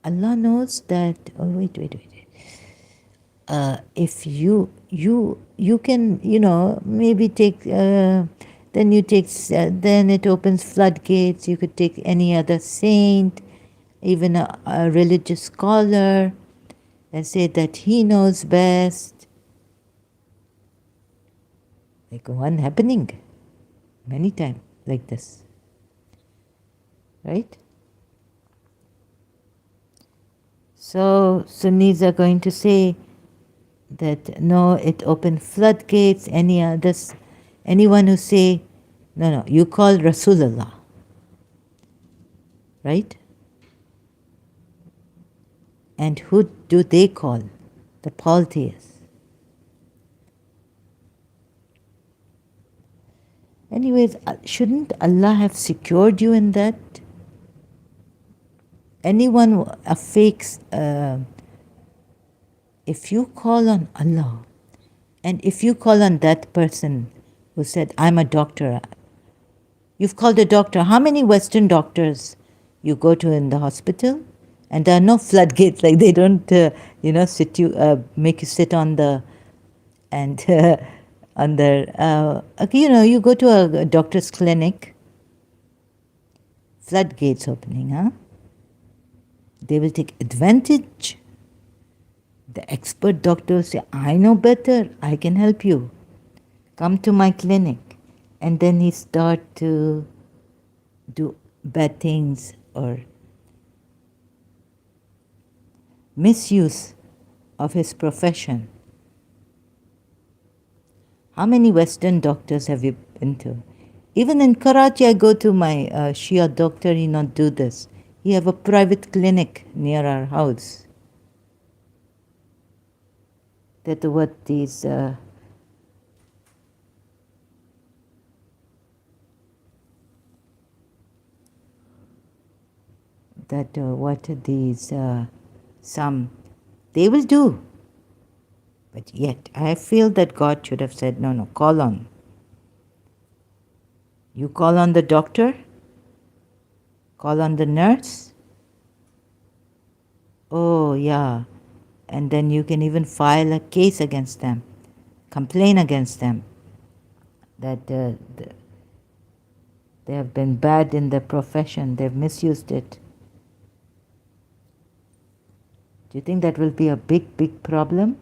knows that, wait. if you can, maybe take, then you take, then it opens floodgates. You could take any other saint, even a religious scholar, and say that he knows best. Like one happening many times like this, right? So Sunnis are going to say that no, it opened floodgates. Anyone who say, no, you call Rasulullah, right? And who do they call? The polytheists. Anyways, shouldn't Allah have secured you in that? Anyone, a fake, if you call on Allah, and if you call on that person who said, I'm a doctor, you've called a doctor. How many Western doctors you go to in the hospital? And there are no floodgates, like they don't, make you sit on the, and on the, you go to a doctor's clinic, floodgates opening, huh? They will take advantage. The expert doctor will say, I know better, I can help you. Come to my clinic. And then he start to do bad things or misuse of his profession. How many Western doctors have you been to? Even in Karachi, I go to my Shia doctor, he not do this. He have a private clinic near our house. That what these some they will do. But yet, I feel that God should have said, no, call on. You call on the doctor, call on the nurse. Oh, yeah. And then you can even file a case against them, complain against them, that they have been bad in their profession, they've misused it. Do you think that will be a big, big problem?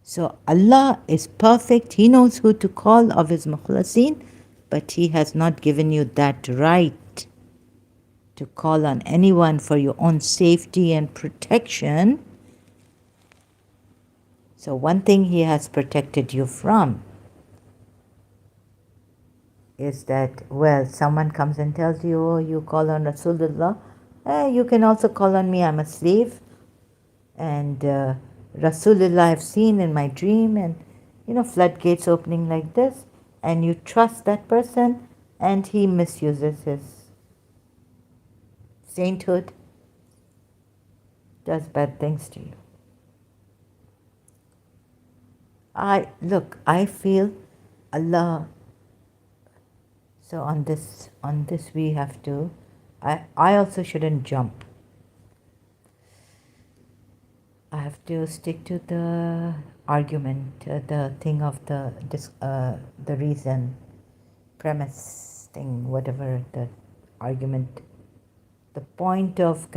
So Allah is perfect. He knows who to call of His mukhlasin, but He has not given you that right to call on anyone for your own safety and protection. So one thing He has protected you from is that, someone comes and tells you, oh, you call on Rasulullah, you can also call on me, I'm a slave. And Rasulullah I've seen in my dream, and floodgates opening like this, and you trust that person, and he misuses his sainthood, does bad things to you. I feel Allah. So on this we have to. I also shouldn't jump. I have to stick to the argument, the thing of the reason, premise thing, whatever the argument, the point of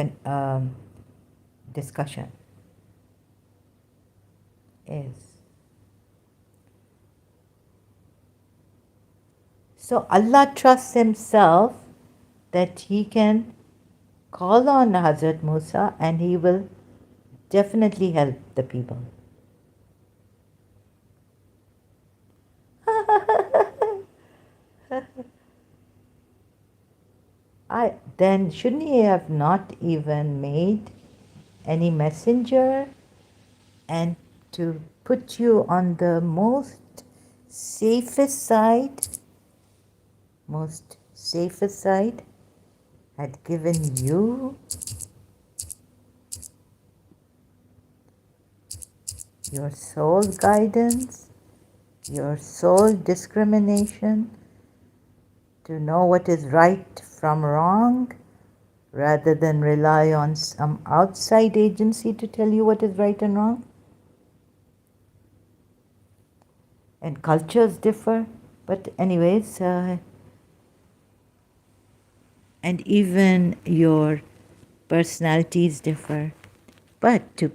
discussion is. So Allah trusts Himself that He can call on Hazrat Musa and He will definitely help the people. Then shouldn't He have not even made any messenger and to put you on the most safest side, had given you your soul guidance, your soul discrimination, to know what is right from wrong, rather than rely on some outside agency to tell you what is right and wrong? and cultures differ. But anyways, and even your personalities differ. But to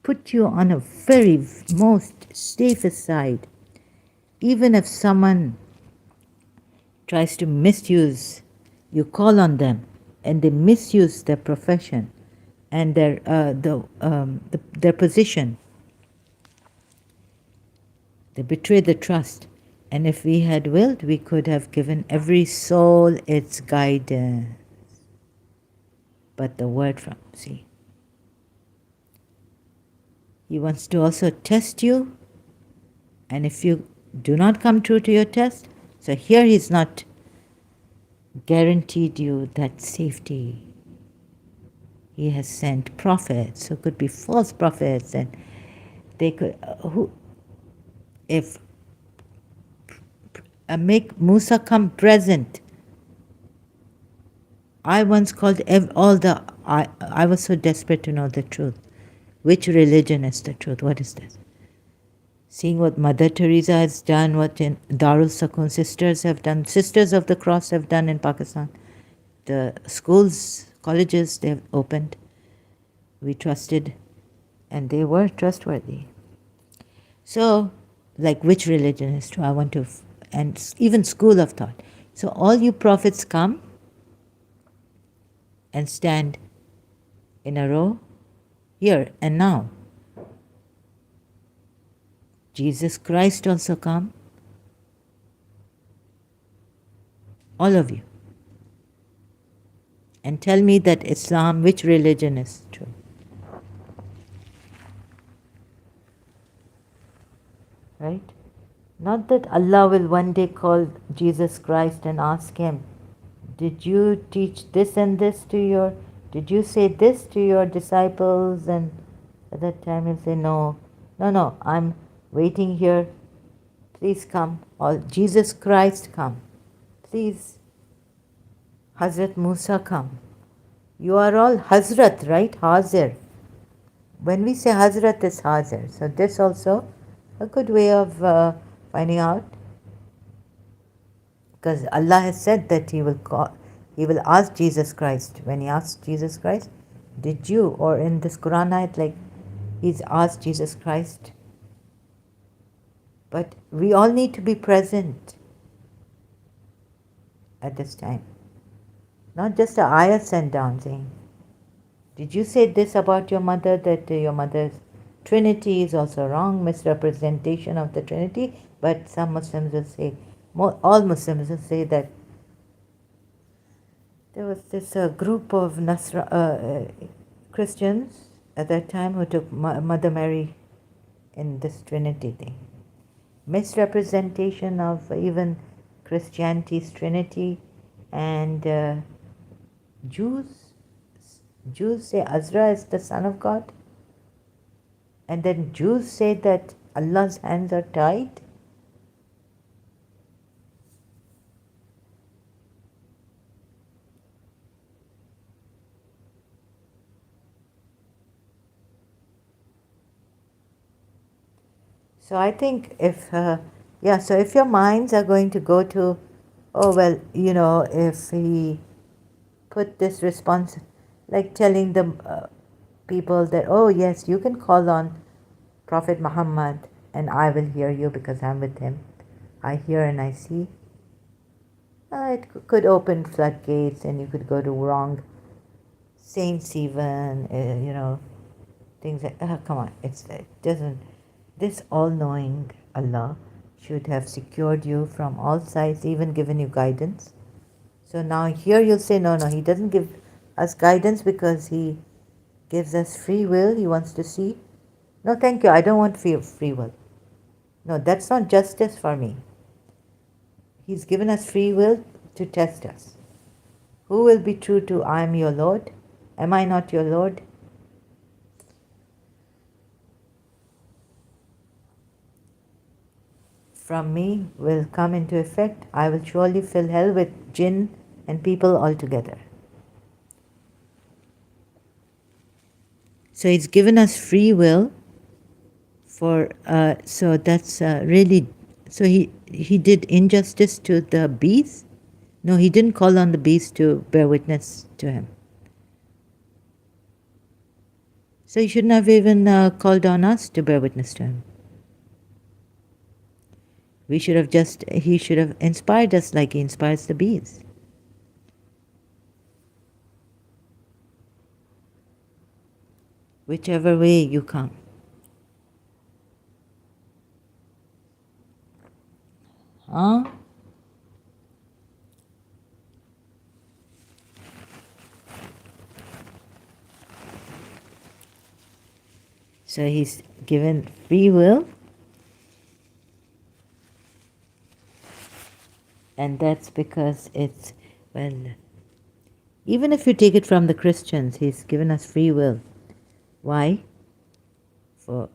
put you on a very most safest side, even if someone tries to misuse, you call on them and they misuse their profession and their position, they betray the trust. And if we had willed, we could have given every soul its guidance. But the word from, see, he wants to also test you, and if you do not come true to your test, so here he's not guaranteed you that safety. He has sent prophets who could be false prophets, and they could if make Musa come present. I once called I was so desperate to know the truth. Which religion is the truth? What is this? Seeing what Mother Teresa has done, what in Darul Sakun sisters have done, Sisters of the Cross have done in Pakistan. The schools, colleges they have opened. We trusted, and they were trustworthy. So, like which religion is true? I want to, and even school of thought. So all you prophets come and stand in a row, here and now. Jesus Christ also come. All of you. And tell me that Islam, which religion is true? Right? Not that Allah will one day call Jesus Christ and ask him, did you teach this and this to your, did you say this to your disciples? And at that time he'll say, no, I'm waiting here. Please come. Or Jesus Christ come. Please. Hazrat Musa come. You are all Hazrat, right? Hazir. When we say Hazrat, it's Hazir. So this also a good way of finding out. Because Allah has said that He will ask Jesus Christ. When He asks Jesus Christ, did you? Or in this Quran ayat, like He's asked Jesus Christ. But we all need to be present at this time. Not just an ayat sent down saying, did you say this about your mother, that your mother's Trinity is also wrong, misrepresentation of the Trinity? But some Muslims will say, all Muslims will say that there was this group of Christians at that time who took Mother Mary in this Trinity thing. Misrepresentation of even Christianity's Trinity, and Jews say Azra is the son of God, and then Jews say that Allah's hands are tied. So I think if your minds are going to go to, oh well, if he put this response, like telling the people that, oh yes, you can call on Prophet Muhammad and I will hear you because I'm with him. I hear and I see. It could open floodgates and you could go to wrong saints even, things like, come on, it doesn't, this all-knowing Allah should have secured you from all sides, even given you guidance. So now here you'll say, no, He doesn't give us guidance because He gives us free will. He wants to see. No, thank you, I don't want free will. No, that's not justice for me. He's given us free will to test us. Who will be true to I am your Lord? Am I not your Lord? From me will come into effect, I will surely fill hell with jinn and people altogether. So He's given us free will so that's really So he did injustice to the bees? No, he didn't call on the bees to bear witness to him. So he shouldn't have even called on us to bear witness to him. He should have inspired us like he inspires the bees. Whichever way you come. Huh? So he's given free will, and that's because it's, well, even if you take it from the Christians, he's given us free will. Why? For,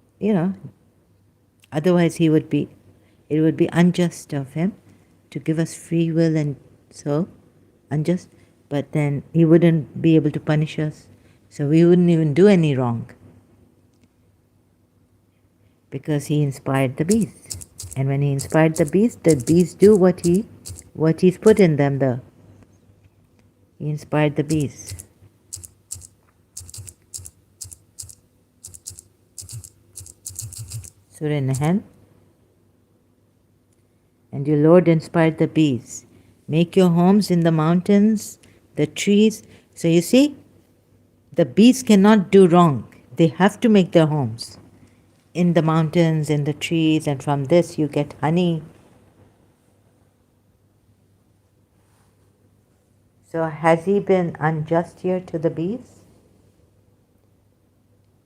otherwise it would be unjust of him to give us free will, and so unjust, but then he wouldn't be able to punish us, so we wouldn't even do any wrong because he inspired the bees. And when he inspired the bees do what he's put in them. He inspired the bees. Surah Nahl. And your Lord inspired the bees. Make your homes in the mountains, the trees. So you see, the bees cannot do wrong. They have to make their homes in the mountains, in the trees, and from this you get honey. So has he been unjust here to the bees?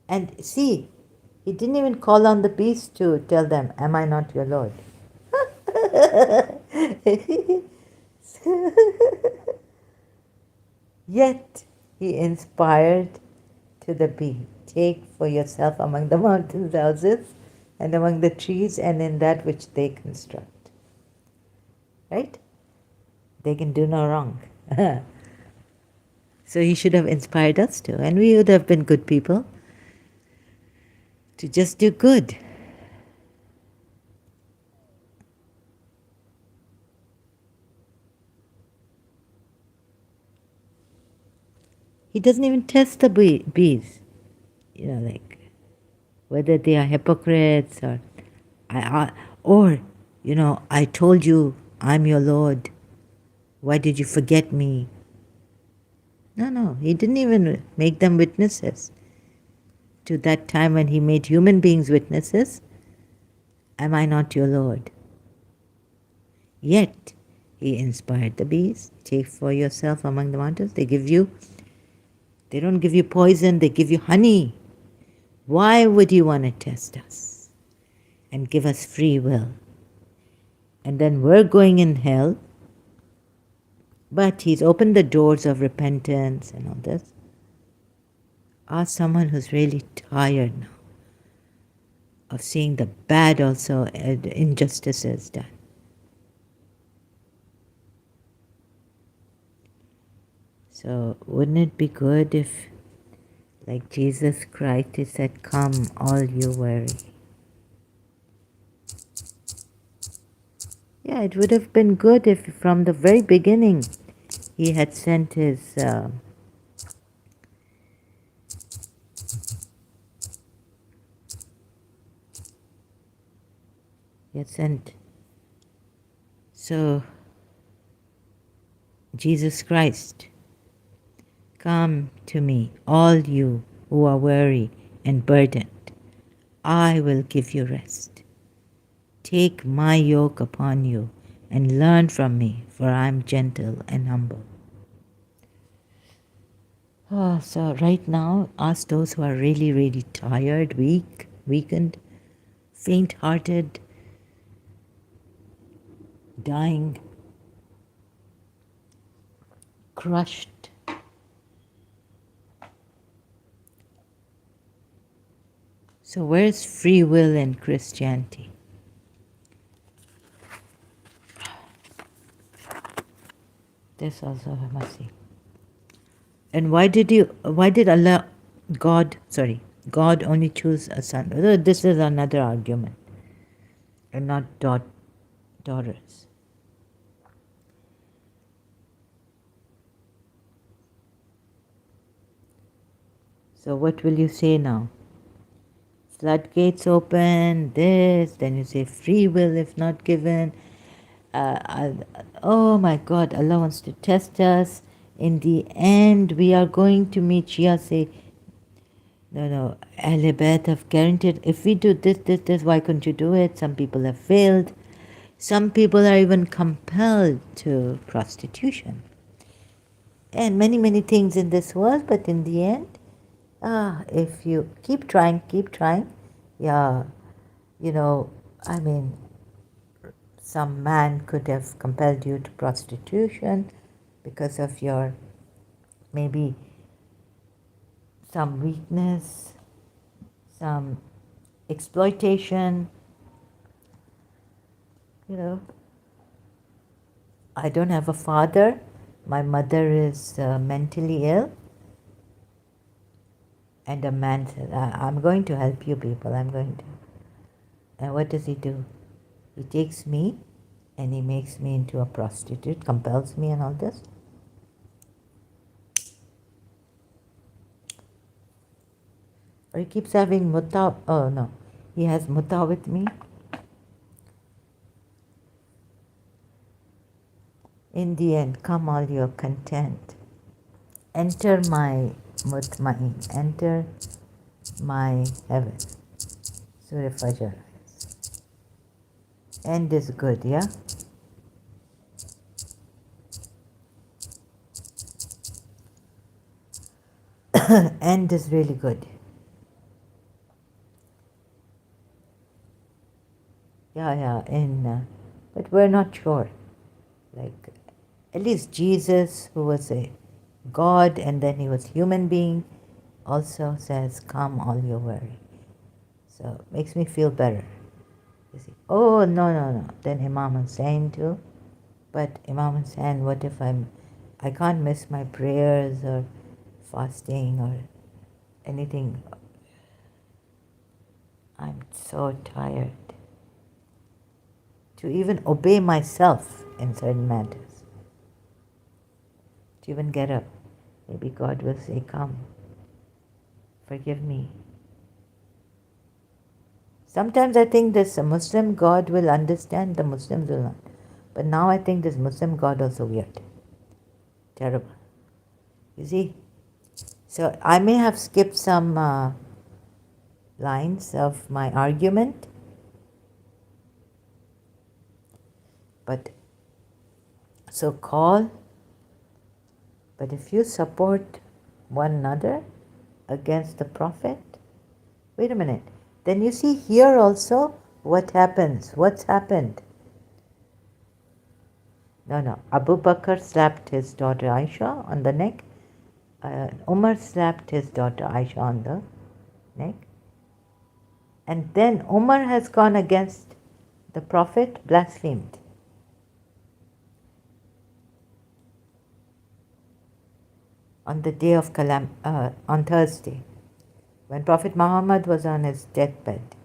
And see, he didn't even call on the bees to tell them, am I not your Lord? Yet he inspired to the bee, take for yourself among the mountains houses and among the trees and in that which they construct. Right? They can do no wrong. So he should have inspired us too, and we would have been good people to just do good. He doesn't even test the bees, like whether they are hypocrites or I told you I'm your Lord. Why did you forget me? No, he didn't even make them witnesses. To that time when he made human beings witnesses, am I not your Lord? Yet he inspired the bees, take for yourself among the mountains. They don't give you poison, they give you honey. Why would he want to test us and give us free will? And then we're going in hell, but he's opened the doors of repentance and all this. Ask someone who's really tired now of seeing the bad also injustices done. So wouldn't it be good if, like Jesus Christ, he said, come all you weary. Yeah, it would have been good if from the very beginning he had sent his so Jesus Christ, come to me, all you who are weary and burdened. I will give you rest. Take my yoke upon you and learn from me, for I am gentle and humble. So right now, ask those who are really, really tired, weakened, faint-hearted, dying, crushed. So where's free will in Christianity? This also I must see. And why did God only choose a son? This is another argument, and not daughters. So what will you say now? Floodgates open, this, then you say free will if not given. Oh my God, Allah wants to test us. In the end, we are going to meet. Shia say, no, Ahl Bayt have guaranteed, if we do this, why couldn't you do it? Some people have failed. Some people are even compelled to prostitution. And many things in this world, but in the end, if you keep trying, yeah, I mean, some man could have compelled you to prostitution because of your maybe some weakness, some exploitation. I don't have a father. My mother is mentally ill. And a man said, I'm going to help you people, I'm going to. And what does he do? He takes me and he makes me into a prostitute, compels me and all this. Or he keeps having muta. Oh no, he has muta with me. In the end, come all your content. Enter my mutmain. Enter my heaven. Surah Fajr. End is good, yeah? End is really good. Yeah, but we're not sure. Like, at least Jesus, who was a God and then he was human being, also says, come all your worry. So it makes me feel better. You see, oh, no. Then Imam Hussain too. But Imam Hussain, what if I can't miss my prayers or fasting or anything. I'm so tired to even obey myself in certain matters. To even get up. Maybe God will say, come, forgive me. Sometimes I think this Muslim God will understand, the Muslims will not. But now I think this Muslim God also weird. Terrible. You see? So I may have skipped some lines of my argument. But so call. But if you support one another against the Prophet, wait a minute. Then you see here also what happens. What's happened? No. Abu Bakr slapped his daughter Aisha on the neck. Umar slapped his daughter Aisha on the neck. And then Umar has gone against the Prophet, blasphemed. On the day of on Thursday, when Prophet Muhammad was on his deathbed.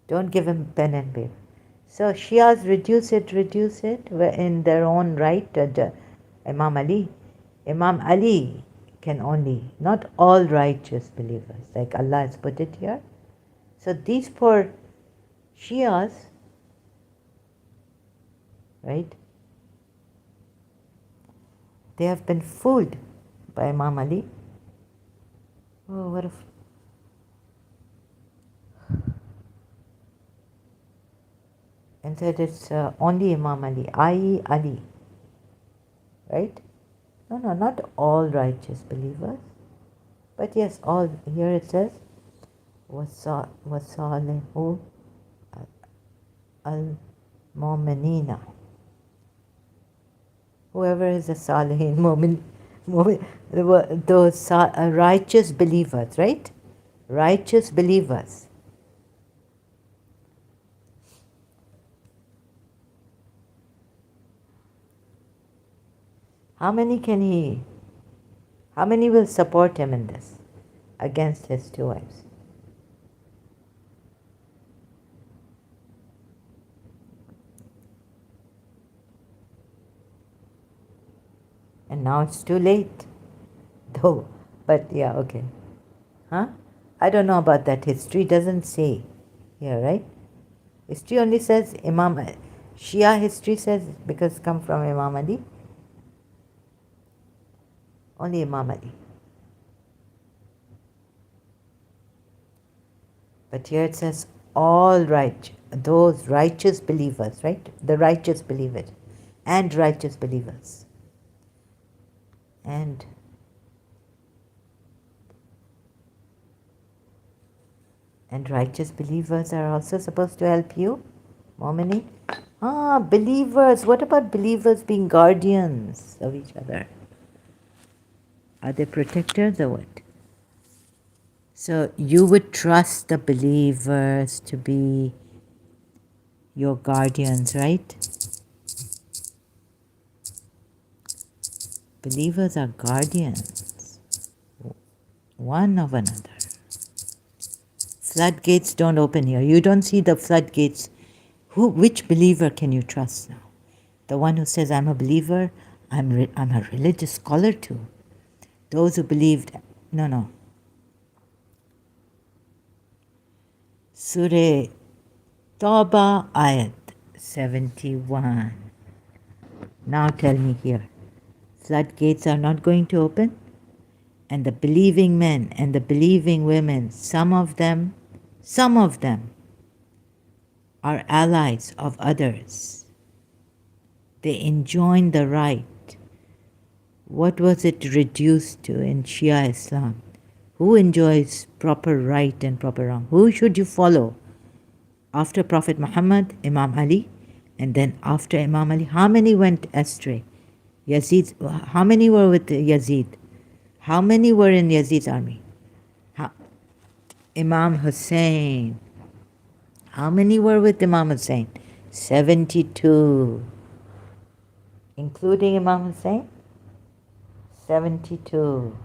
Don't give him pen and paper. So Shias reduce it in their own right. Imam Ali can only, not all righteous believers, like Allah has put it here. So these poor Shias, right, they have been fooled by Imam Ali. Oh, what a... And said it's only Imam Ali, i.e. Ali. Right? No, not all righteous believers. But yes, all. Here it says, وَصَالِحُ al-mu'minina. Whoever is a salihin mu'min, those righteous believers, right? Righteous believers. How many will support him in this against his two wives? And now it's too late. Though, but yeah, okay. Huh? I don't know about that. History doesn't say here, right? History only says Shia history says because come from Imam Ali. Only Imam Ali. But here it says all right, those righteous believers, right? The righteous believers and righteous believers. And righteous believers are also supposed to help you, Momini? Believers. What about believers being guardians of each other? Are they protectors or what? So you would trust the believers to be your guardians, right? Believers are guardians, one of another. Floodgates don't open here. You don't see the floodgates. Which believer can you trust now? The one who says, I'm a believer, I'm a religious scholar too. Those who believed, no. Surah Tawbah Ayat 71. Now tell me here. Floodgates are not going to open? And the believing men and the believing women, some of them are allies of others. They enjoin the right. What was it reduced to in Shia Islam? Who enjoys proper right and proper wrong? Who should you follow? After Prophet Muhammad, Imam Ali, and then after Imam Ali, how many went astray? Yazid, how many were with Yazid? How many were in Yazid's army? Imam Hussein. How many were with Imam Hussein? 72. Including Imam Hussein? 72.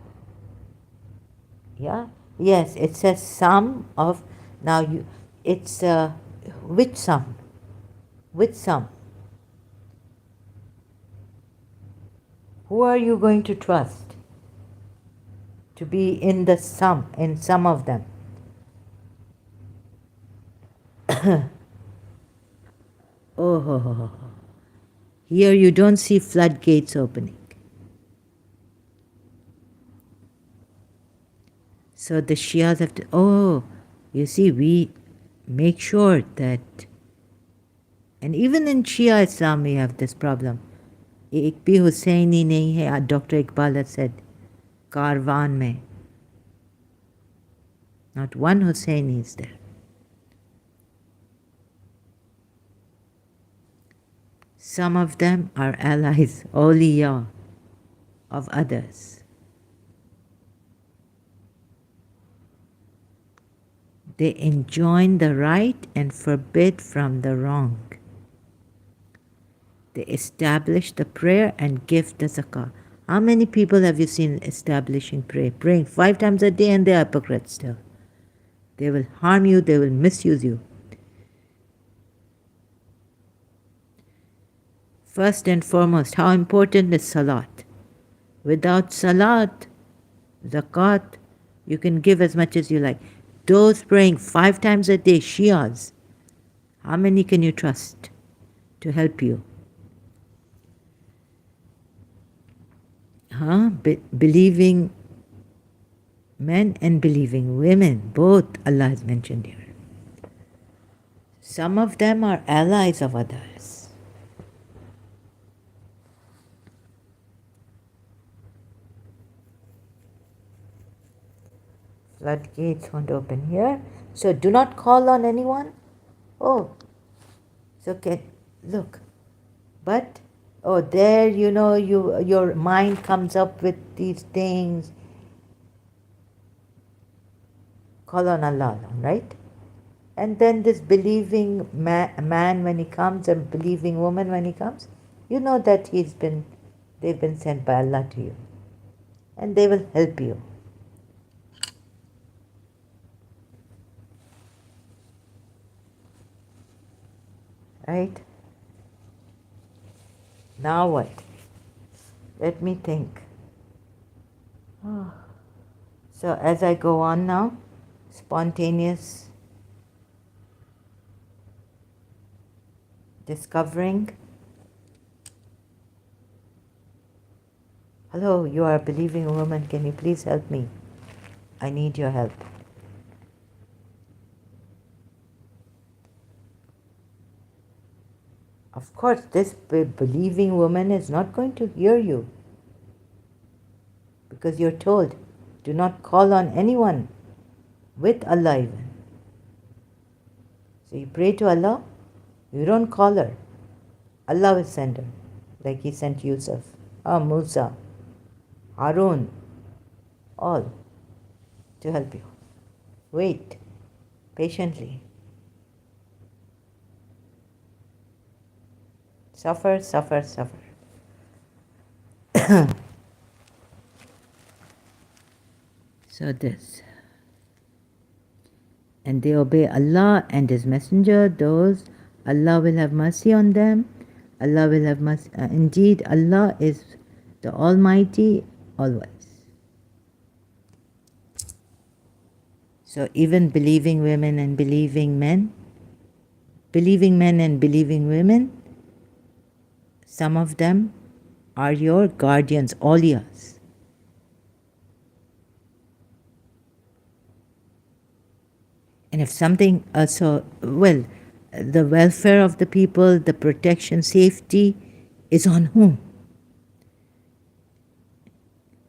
Yeah? Yes, it says some of, now it's, which some? Which some? Who are you going to trust to be in some of them? Oh, here you don't see floodgates opening. So the Shias have to, you see, we make sure that, and even in Shia Islam we have this problem. एक भी हुसैनी नहीं है, Dr. Iqbal has said, Karwan में. Not one Husseini is there. Some of them are allies, awliya of others. They enjoin the right and forbid from the wrong. They establish the prayer and give the zakah. How many people have you seen establishing prayer? Praying 5 times a day and they are hypocrites still. They will harm you, they will misuse you. First and foremost, how important is salat? Without salat, zakat, you can give as much as you like. Those praying 5 times a day, Shias, how many can you trust to help you? Believing men and believing women, both Allah has mentioned here. Some of them are allies of others. Floodgates won't open here. So do not call on anyone. So look. But, there, your mind comes up with these things. Call on Allah, right? And then this believing man when he comes and believing woman when he comes, you know that they've been sent by Allah to you. And they will help you. Right? Now what? Let me think. Oh. So as I go on now, spontaneous discovering. Hello, you are a believing woman. Can you please help me? I need your help. Of course, this believing woman is not going to hear you because you're told, do not call on anyone with Allah even. So you pray to Allah, you don't call her. Allah will send her, like He sent Yusuf, Musa, Harun, all to help you. Wait patiently. Suffer, suffer, suffer. So this. And they obey Allah and His Messenger, those Allah will have mercy on them. Allah will have mercy. Indeed, Allah is the Almighty always. So even believing women and believing men and believing women, some of them are your guardians, awliyas. And if something, the welfare of the people, the protection, safety is on whom?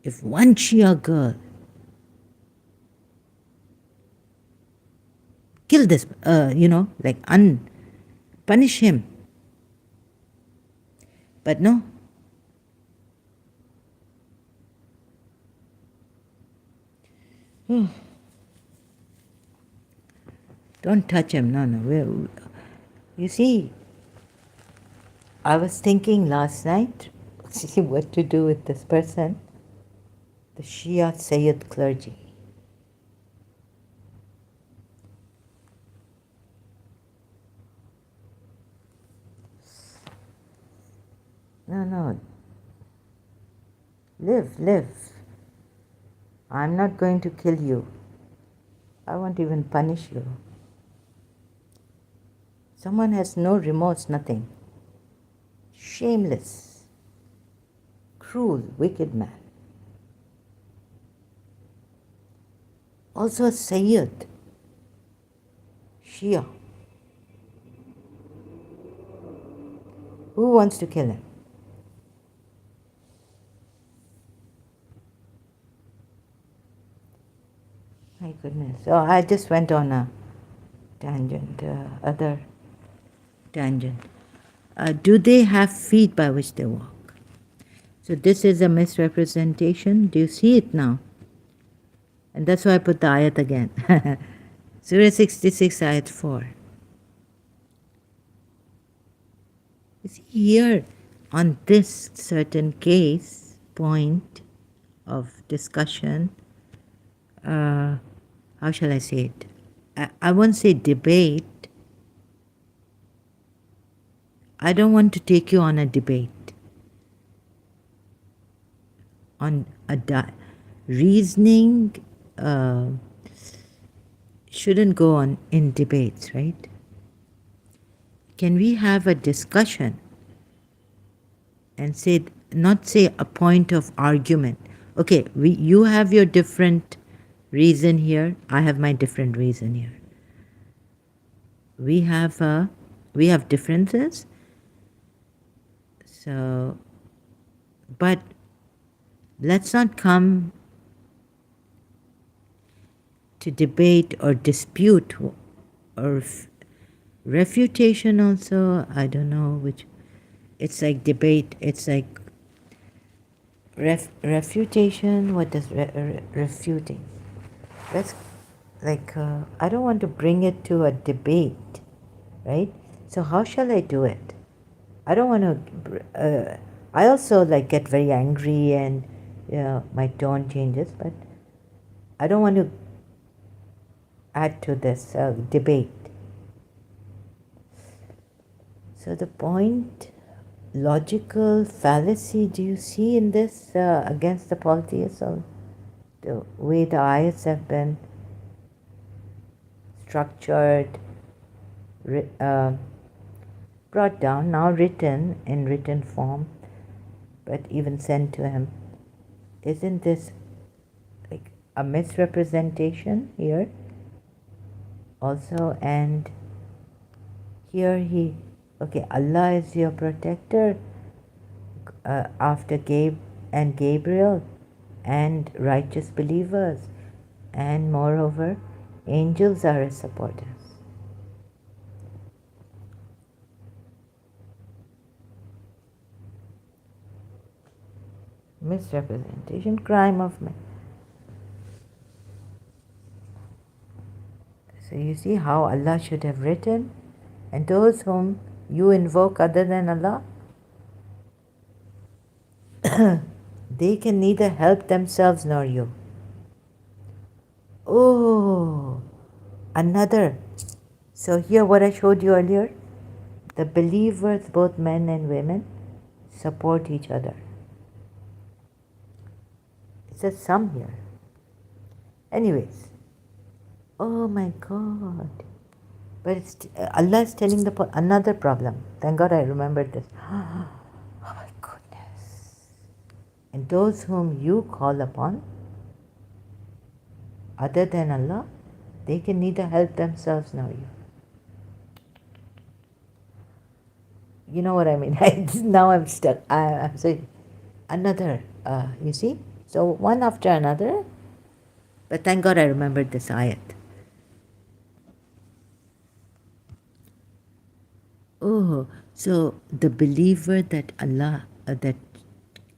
If one Shia girl kill this, punish him. But no. Don't touch him. No. You see, I was thinking last night, see what to do with this person, the Shia Sayyid clergy. No. Live. I'm not going to kill you. I won't even punish you. Someone has no remorse, nothing. Shameless, cruel, wicked man. Also a Sayyid, Shia. Who wants to kill him? My goodness. So I just went on a tangent, other tangent. Do they have feet by which they walk? So this is a misrepresentation. Do you see it now? And that's why I put the ayat again. Surah 66, ayat 4. You see here, on this certain case, point of discussion, how shall I say it? I won't say debate. I don't want to take you on a debate. On a reasoning shouldn't go on in debates, right? Can we have a discussion and not say a point of argument? Okay, you have your different reason here. I have my different reason here. We have differences. So, but let's not come to debate or dispute or refutation also. I don't know which. It's like debate. It's like refutation. What does refuting? That's like, I don't want to bring it to a debate, right? So how shall I do it? I don't want to, I also get very angry and my tone changes, but I don't want to add to this debate. So the point, logical fallacy do you see in this against the polytheism? The way the ayats have been structured, brought down, now written in written form, but even sent to him. Isn't this like a misrepresentation here also? And here Allah is your protector after Gabriel and righteous believers, and moreover angels are his supporters. Misrepresentation, crime of man. So you see how Allah should have written, and those whom you invoke other than Allah, they can neither help themselves nor you. Oh, another. So here what I showed you earlier, the believers, both men and women, support each other. It says some here. Anyways, oh my God. But Allah is telling another problem. Thank God I remembered this. Oh my goodness. And those whom you call upon, other than Allah, they can neither help themselves nor you. You know what I mean? Now I'm stuck. I'm saying another, you see? So one after another. But thank God I remembered this ayat. Oh, so the believer that Allah, that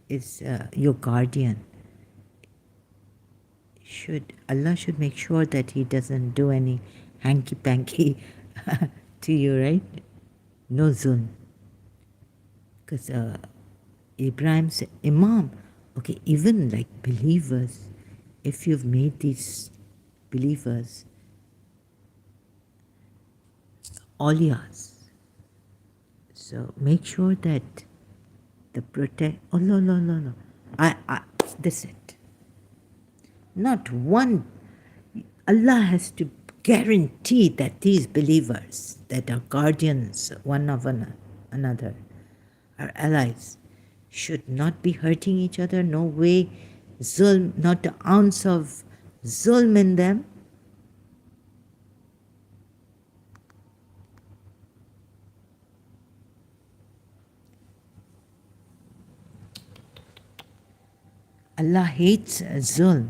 is your guardian, Allah should make sure that he doesn't do any hanky-panky to you, right? No zulm. Because Ibrahim's Imam, okay, even like believers, if you've made these believers awliyas, so make sure that the oh no. This is it. Not one. Allah has to guarantee that these believers that are guardians one of another, our allies, should not be hurting each other. No way, zulm, not an ounce of zulm in them. Allah hates zulm.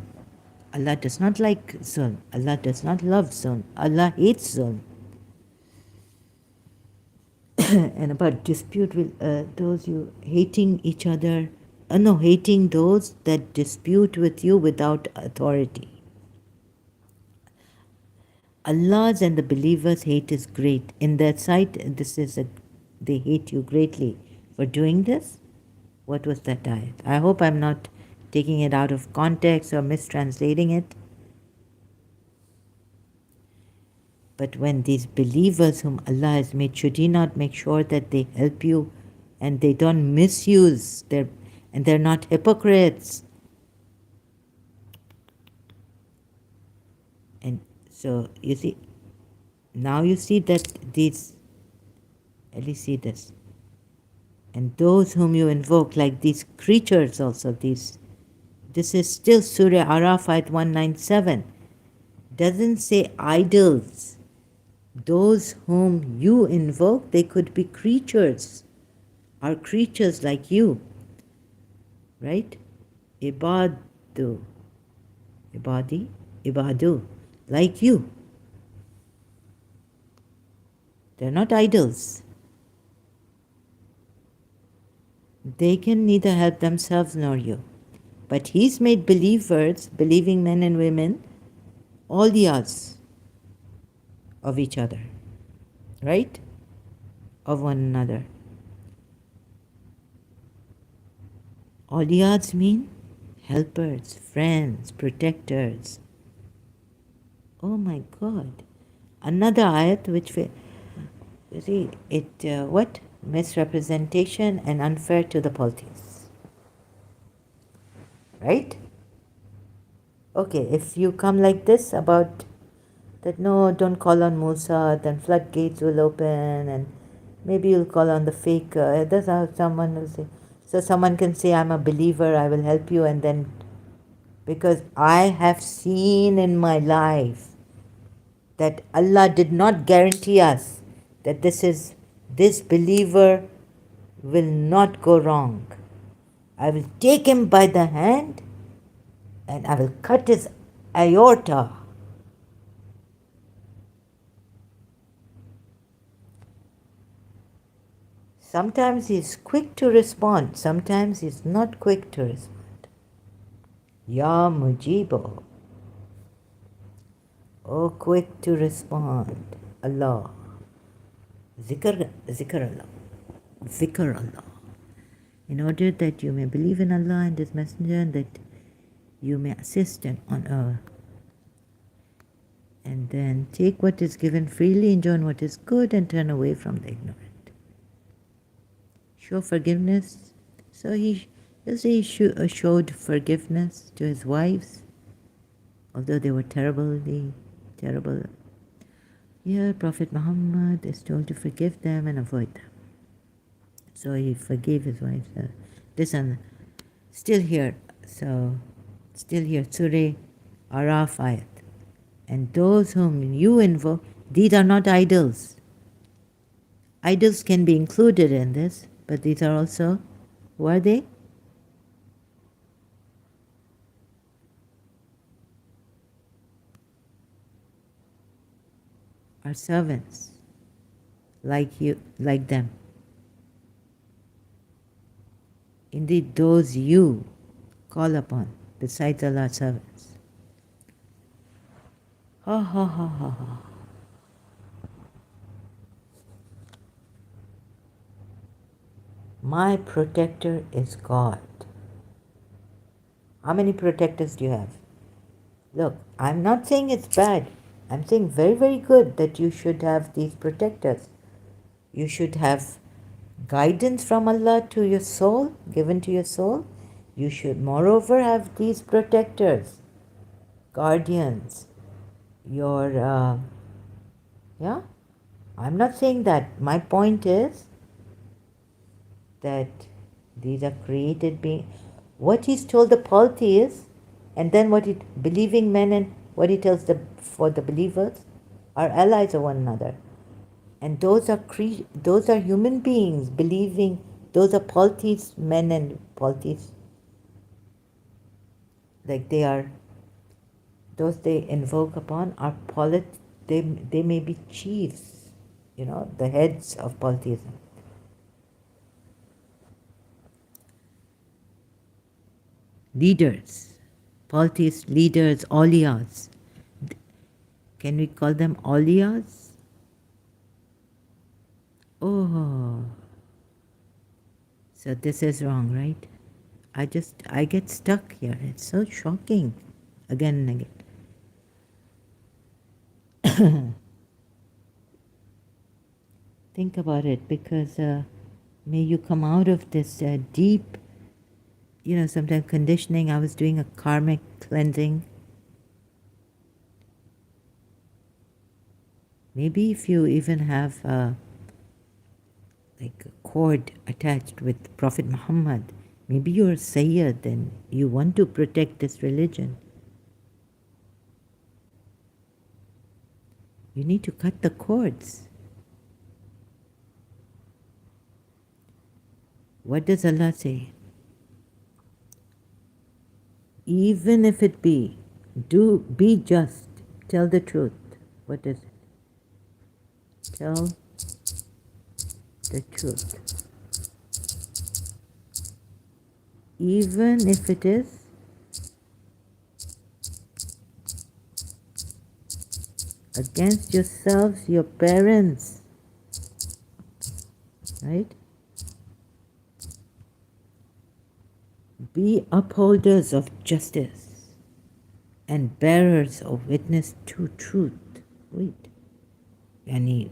Allah does not like zulm. Allah does not love zulm. Allah hates zulm. And about dispute with those you hating each other, hating those that dispute with you without authority. Allah's and the believers' hate is great. In their sight, they hate you greatly for doing this. What was that ayat? I hope I'm not taking it out of context or mistranslating it. But when these believers whom Allah has made, should He not make sure that they help you and they don't misuse and they're not hypocrites? And so you see, now you see that at least see this. And those whom you invoke, like these creatures also, this is still Surah Araf ayat 197. Doesn't say idols. Those whom you invoke, they could be creatures, are creatures like you, right? Ibadu, like you. They're not idols. They can neither help themselves nor you. But He's made believers, believing men and women, awliyas of each other, right? Of one another. Awliyas mean helpers, friends, protectors. Oh my God. Another ayat which you see, what? misrepresentation, and unfair to the polytheists. Right? Okay, if you come like this about that, no, don't call on Musa, then floodgates will open, and maybe you'll call on the fake. That's how someone will say. So someone can say, I'm a believer, I will help you, and then, because I have seen in my life that Allah did not guarantee us that this believer will not go wrong. I will take him by the hand and I will cut his aorta. Sometimes he's quick to respond, sometimes he's not quick to respond. Ya Mujibo. Oh, quick to respond. Allah. Zikr Allah. Zikr Allah. In order that you may believe in Allah and His Messenger, and that you may assist on earth. And then take what is given freely, enjoy what is good, and turn away from the ignorant. Show forgiveness. So he showed forgiveness to his wives, although they were terrible. Here, Prophet Muhammad is told to forgive them and avoid them. So he forgave his wives. This one, still here. So, still here, Surah Araf ayat. And those whom you invoke, these are not idols. Idols can be included in this, but these are also, who are they? Our servants, like you, like them. Indeed, those you call upon, besides Allah's servants. Ha ha ha ha ha. My protector is God. How many protectors do you have? Look, I'm not saying it's bad. I'm saying very, very good that you should have these protectors. You should have guidance from Allah to your soul, given to your soul. You should moreover have these protectors, guardians, your, yeah? I'm not saying that. My point is that these are created beings. What he's told the polytheists, and then believing men, and what he tells for the believers, are allies of one another. And those are human beings believing. Those are polytheists, men and polytheists. Like those they invoke upon are they may be chiefs, the heads of polytheism. Leaders, polytheist leaders, awliyas. Can we call them awliyas? Oh, so this is wrong, right? I get stuck here. It's so shocking, again and again. Think about it, because may you come out of this deep, sometimes conditioning. I was doing a karmic cleansing. Maybe if you even have like a cord attached with Prophet Muhammad, maybe you're a Sayyid and you want to protect this religion. You need to cut the cords. What does Allah say? Even if it be just, tell the truth. What is it? Tell the truth. Even if it is against yourselves, your parents, right? Be upholders of justice and bearers of witness to truth. Wait. Yani,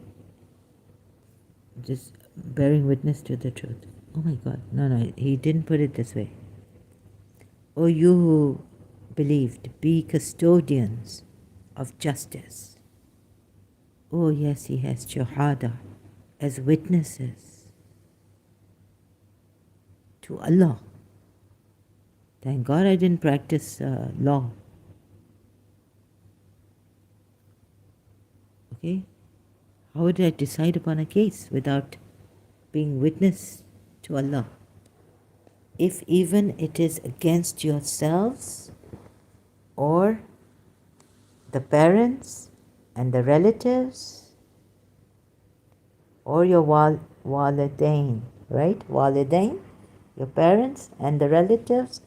just bearing witness to the truth. Oh my God, no, he didn't put it this way. O you who believed, be custodians of justice. Oh yes, he has shuhada as witnesses to Allah. Thank God I didn't practice law. Okay? How would I decide upon a case without being witness to Allah? If even it is against yourselves or the parents and the relatives or your walidain, right? Walidain, your parents and the relatives,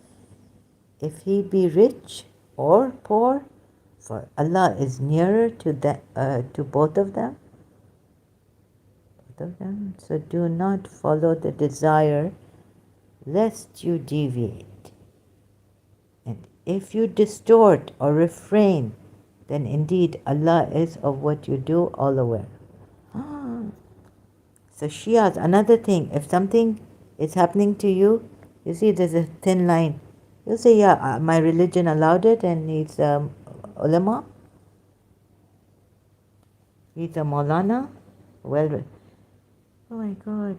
if he be rich or poor, for Allah is nearer to both of them. So do not follow the desire lest you deviate. And if you distort or refrain, then indeed Allah is of what you do all aware. So Shias, another thing, if something is happening to you, you see there's a thin line. You'll say, yeah, my religion allowed it and he's ulama. He's a Maulana. Well, oh my God.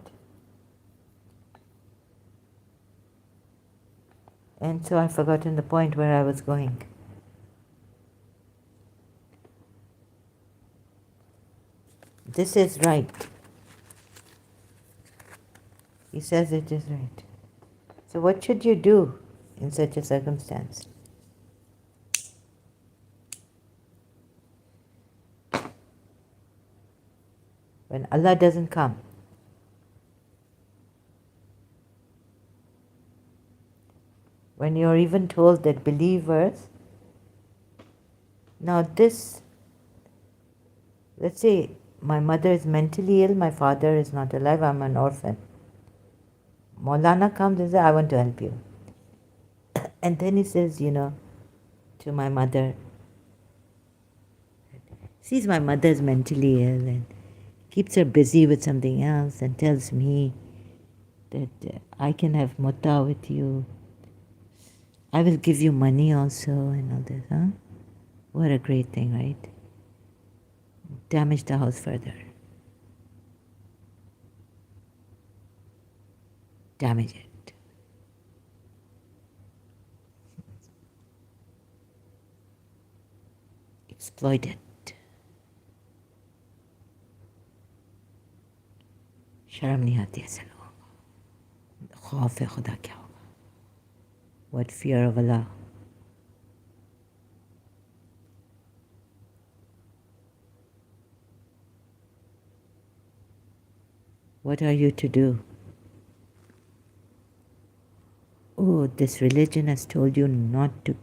And so I've forgotten the point where I was going. This is right. He says it is right. So what should you do in such a circumstance? When Allah doesn't come. When you're even told that believers, now this, let's say my mother is mentally ill, my father is not alive, I'm an orphan. Maulana comes and says, I want to help you. And then he says, to my mother, sees my mother is mentally ill and keeps her busy with something else and tells me that I can have mutta with you. I will give you money also and all this, huh? What a great thing, right? Damage the house further. Damage it. Exploit it. शर्म नहीं आती ऐसे लोगों को. खौफ है खुदा क्या होगा? What fear of Allah? What are you to do? Oh, this religion has told you not to.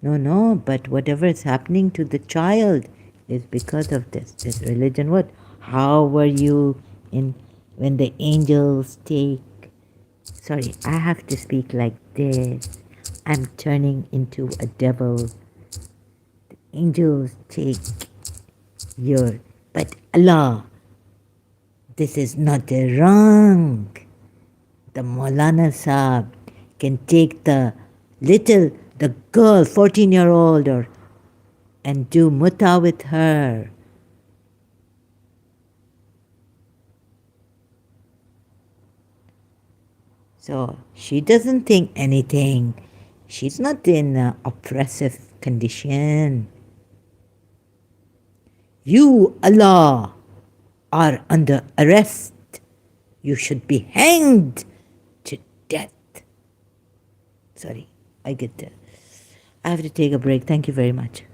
No, but whatever is happening to the child is because of this. This religion, what? How were you when the angels take... Sorry, I have to speak like this. I'm turning into a devil. The angels take your... But Allah, this is not wrong. The Maulana Sahib can take the girl, 14-year-old, and do mutta with her. So she doesn't think anything. She's not in an oppressive condition. You, Allah, are under arrest. You should be hanged to death. Sorry, I have to take a break. Thank you very much.